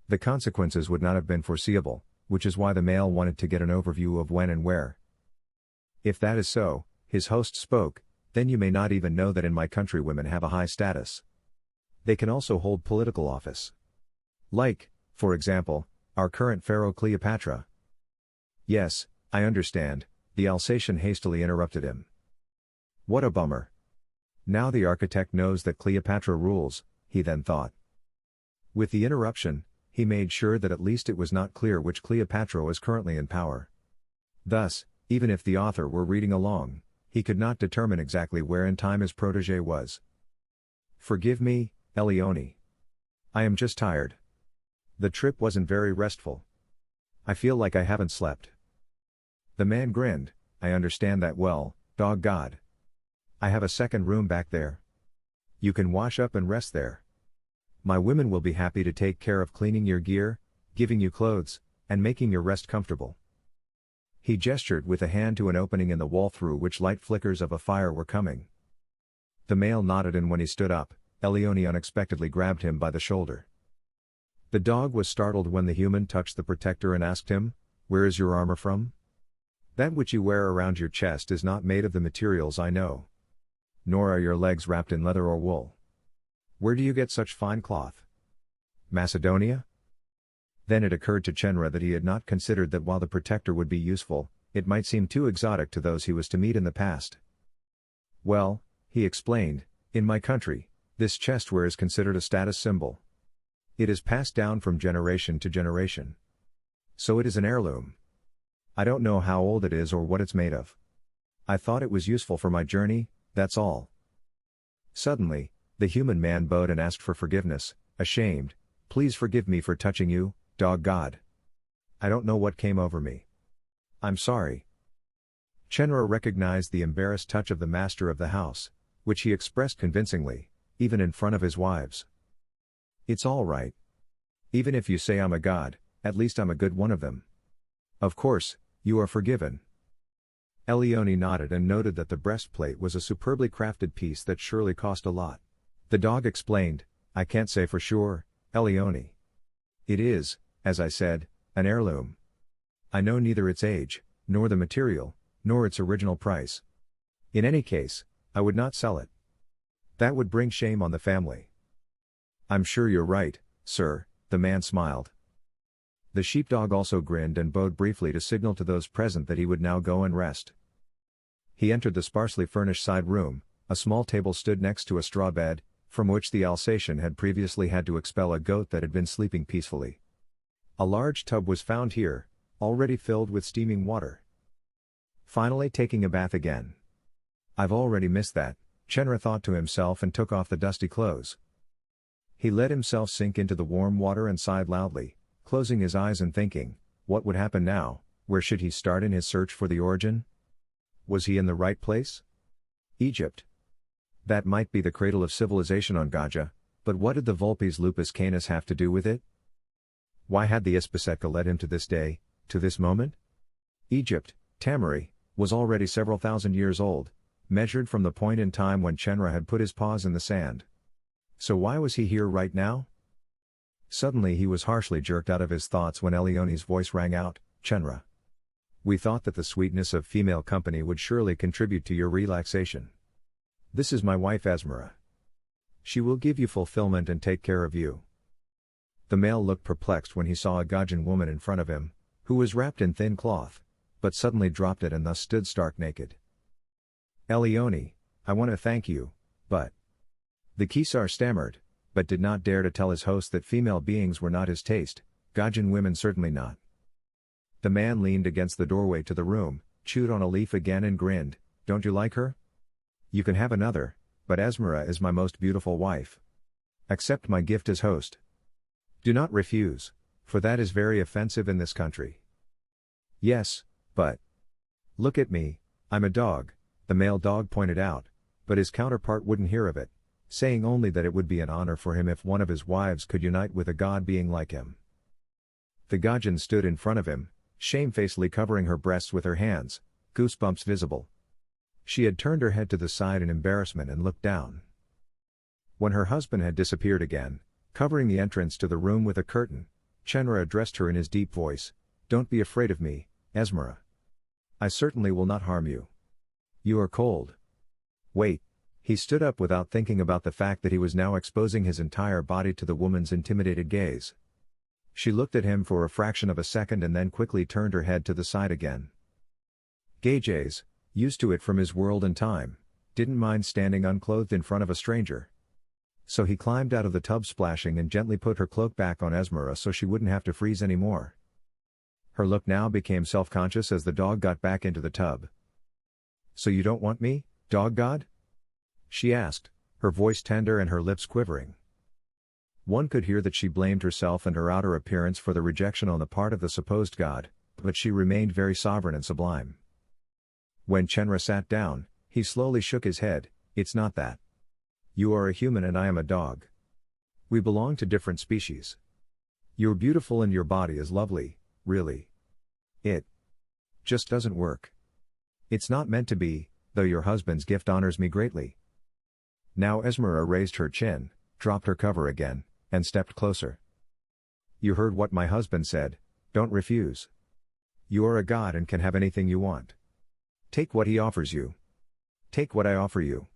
The consequences would not have been foreseeable, which is why the male wanted to get an overview of when and where. If that is so, his host spoke, then you may not even know that in my country women have a high status. They can also hold political office. Like, for example, our current pharaoh Cleopatra. Yes, I understand, the Alsatian hastily interrupted him. What a bummer. Now the architect knows that Cleopatra rules, he then thought. With the interruption, he made sure that at least it was not clear which Cleopatra was currently in power. Thus, even if the author were reading along, he could not determine exactly where in time his protégé was. Forgive me, Elione. I am just tired. The trip wasn't very restful. I feel like I haven't slept. The man grinned, I understand that well, dog god. I have a second room back there. You can wash up and rest there. My women will be happy to take care of cleaning your gear, giving you clothes, and making your rest comfortable. He gestured with a hand to an opening in the wall through which light flickers of a fire were coming. The male nodded, and when he stood up, Elione unexpectedly grabbed him by the shoulder. The dog was startled when the human touched the protector and asked him, where is your armor from? That which you wear around your chest is not made of the materials I know. Nor are your legs wrapped in leather or wool. Where do you get such fine cloth? Macedonia? Then it occurred to Chenerah that he had not considered that while the protector would be useful, it might seem too exotic to those he was to meet in the past. Well, he explained, in my country, this chestwear is considered a status symbol. It is passed down from generation to generation. So it is an heirloom. I don't know how old it is or what it's made of. I thought it was useful for my journey, that's all. Suddenly, the human man bowed and asked for forgiveness, ashamed, please forgive me for touching you, dog god. I don't know what came over me. I'm sorry. Chenerah recognized the embarrassed touch of the master of the house, which he expressed convincingly, even in front of his wives. It's all right. Even if you say I'm a god, at least I'm a good one of them. Of course, you are forgiven. Elione nodded and noted that the breastplate was a superbly crafted piece that surely cost a lot. The dog explained, I can't say for sure, Elione. It is, as I said, an heirloom. I know neither its age, nor the material, nor its original price. In any case, I would not sell it. That would bring shame on the family. I'm sure you're right, sir, the man smiled. The sheepdog also grinned and bowed briefly to signal to those present that he would now go and rest. He entered the sparsely furnished side room. A small table stood next to a straw bed, from which the Alsatian had previously had to expel a goat that had been sleeping peacefully. A large tub was found here, already filled with steaming water. Finally taking a bath again. I've already missed that, Chenerah thought to himself and took off the dusty clothes. He let himself sink into the warm water and sighed loudly, closing his eyes and thinking, what would happen now, where should he start in his search for the origin? Was he in the right place? Egypt. That might be the cradle of civilization on Gaja, but what did the Vulpes Lupus Canis have to do with it? Why had the Ispisetka led him to this day, to this moment? Egypt, Chenerah, was already several thousand years old, measured from the point in time when Chenerah had put his paws in the sand. So why was he here right now? Suddenly he was harshly jerked out of his thoughts when Elione's voice rang out, Chenerah. We thought that the sweetness of female company would surely contribute to your relaxation. This is my wife Esmeralda. She will give you fulfillment and take care of you. The male looked perplexed when he saw a Gajan woman in front of him, who was wrapped in thin cloth, but suddenly dropped it and thus stood stark naked. Elione, I want to thank you, but... The Kesar stammered, but did not dare to tell his host that female beings were not his taste, Gajan women certainly not. The man leaned against the doorway to the room, chewed on a leaf again and grinned, don't you like her? You can have another, but Esmera is my most beautiful wife. Accept my gift as host. Do not refuse, for that is very offensive in this country. Yes, but... Look at me, I'm a dog, the male dog pointed out, but his counterpart wouldn't hear of it, saying only that it would be an honor for him if one of his wives could unite with a god being like him. The Gajan stood in front of him, shamefacedly covering her breasts with her hands, goosebumps visible. She had turned her head to the side in embarrassment and looked down. When her husband had disappeared again, covering the entrance to the room with a curtain, Chenerah addressed her in his deep voice, don't be afraid of me, Esmera. I certainly will not harm you. You are cold. Wait. He stood up without thinking about the fact that he was now exposing his entire body to the woman's intimidated gaze. She looked at him for a fraction of a second and then quickly turned her head to the side again. Gajaze, used to it from his world and time, didn't mind standing unclothed in front of a stranger. So he climbed out of the tub splashing and gently put her cloak back on Esmera so she wouldn't have to freeze anymore. Her look now became self-conscious as the dog got back into the tub. So you don't want me, dog god? She asked, her voice tender and her lips quivering. One could hear that she blamed herself and her outer appearance for the rejection on the part of the supposed god, but she remained very sovereign and sublime. When Chenerah sat down, he slowly shook his head, it's not that. You are a human and I am a dog. We belong to different species. You're beautiful and your body is lovely, really. It just doesn't work. It's not meant to be, though your husband's gift honors me greatly. Now Esmera raised her chin, dropped her cover again, and stepped closer. You heard what my husband said, don't refuse. You are a god and can have anything you want. Take what he offers you. Take what I offer you.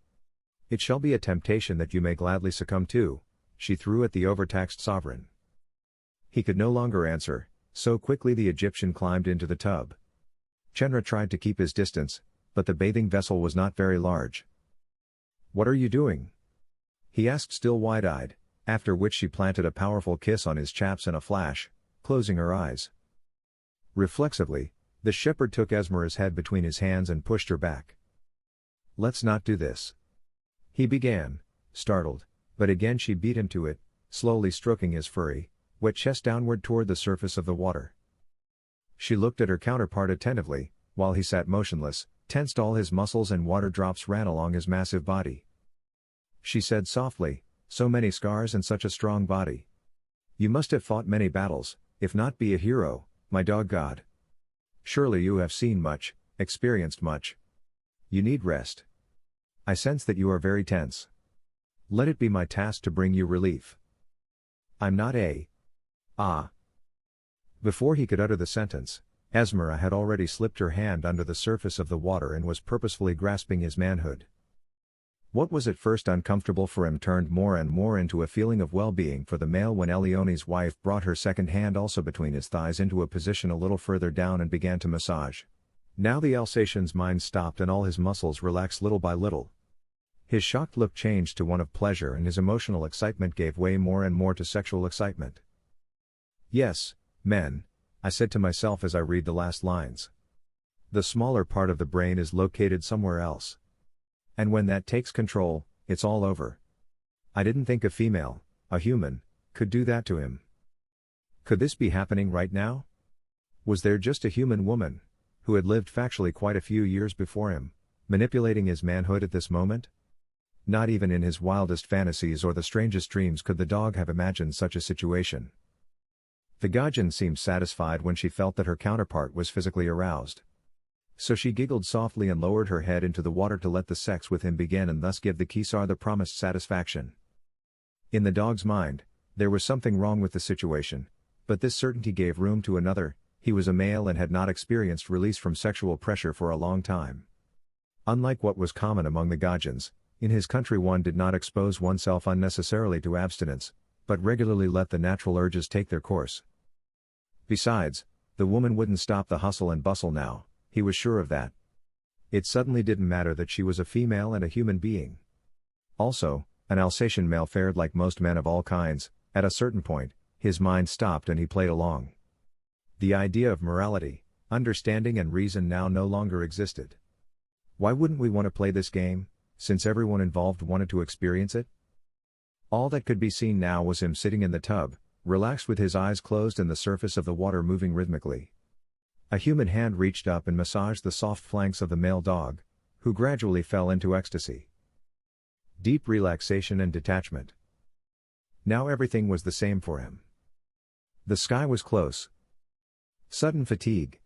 It shall be a temptation that you may gladly succumb to, she threw at the overtaxed sovereign. He could no longer answer, so quickly the Egyptian climbed into the tub. Chenerah tried to keep his distance, but the bathing vessel was not very large. What are you doing? He asked still wide-eyed, after which she planted a powerful kiss on his chaps in a flash, closing her eyes. Reflexively, the shepherd took Esmera's head between his hands and pushed her back. Let's not do this. He began, startled, but again she beat him to it, slowly stroking his furry, wet chest downward toward the surface of the water. She looked at her counterpart attentively, while he sat motionless, tensed all his muscles and water drops ran along his massive body. She said softly, so many scars and such a strong body. You must have fought many battles, if not be a hero, my dog god. Surely you have seen much, experienced much. You need rest. I sense that you are very tense. Let it be my task to bring you relief. I'm not a... Ah. Before he could utter the sentence, Esmera had already slipped her hand under the surface of the water and was purposefully grasping his manhood. What was at first uncomfortable for him turned more and more into a feeling of well-being for the male when Elione's wife brought her second hand also between his thighs into a position a little further down and began to massage. Now the Alsatian's mind stopped and all his muscles relaxed little by little. His shocked look changed to one of pleasure and his emotional excitement gave way more and more to sexual excitement. Yes, men, I said to myself as I read the last lines. The smaller part of the brain is located somewhere else. And when that takes control, it's all over. I didn't think a female, a human, could do that to him. Could this be happening right now? Was there just a human woman, who had lived factually quite a few years before him, manipulating his manhood at this moment? Not even in his wildest fantasies or the strangest dreams could the dog have imagined such a situation. The Gajan seemed satisfied when she felt that her counterpart was physically aroused. So she giggled softly and lowered her head into the water to let the sex with him begin and thus give the Kesar the promised satisfaction. In the dog's mind, there was something wrong with the situation, but this certainty gave room to another: he was a male and had not experienced release from sexual pressure for a long time. Unlike what was common among the Gajans, In his country one did not expose oneself unnecessarily to abstinence, but regularly let the natural urges take their course. Besides, the woman wouldn't stop the hustle and bustle now, he was sure of that. It suddenly didn't matter that she was a female and a human being. Also, an Alsatian male fared like most men of all kinds. At a certain point, his mind stopped and he played along. The idea of morality, understanding and reason now no longer existed. Why wouldn't we want to play this game, since everyone involved wanted to experience it? All that could be seen now was him sitting in the tub, relaxed with his eyes closed and the surface of the water moving rhythmically. A human hand reached up and massaged the soft flanks of the male dog, who gradually fell into ecstasy. Deep relaxation and detachment. Now everything was the same for him. The sky was close. Sudden fatigue,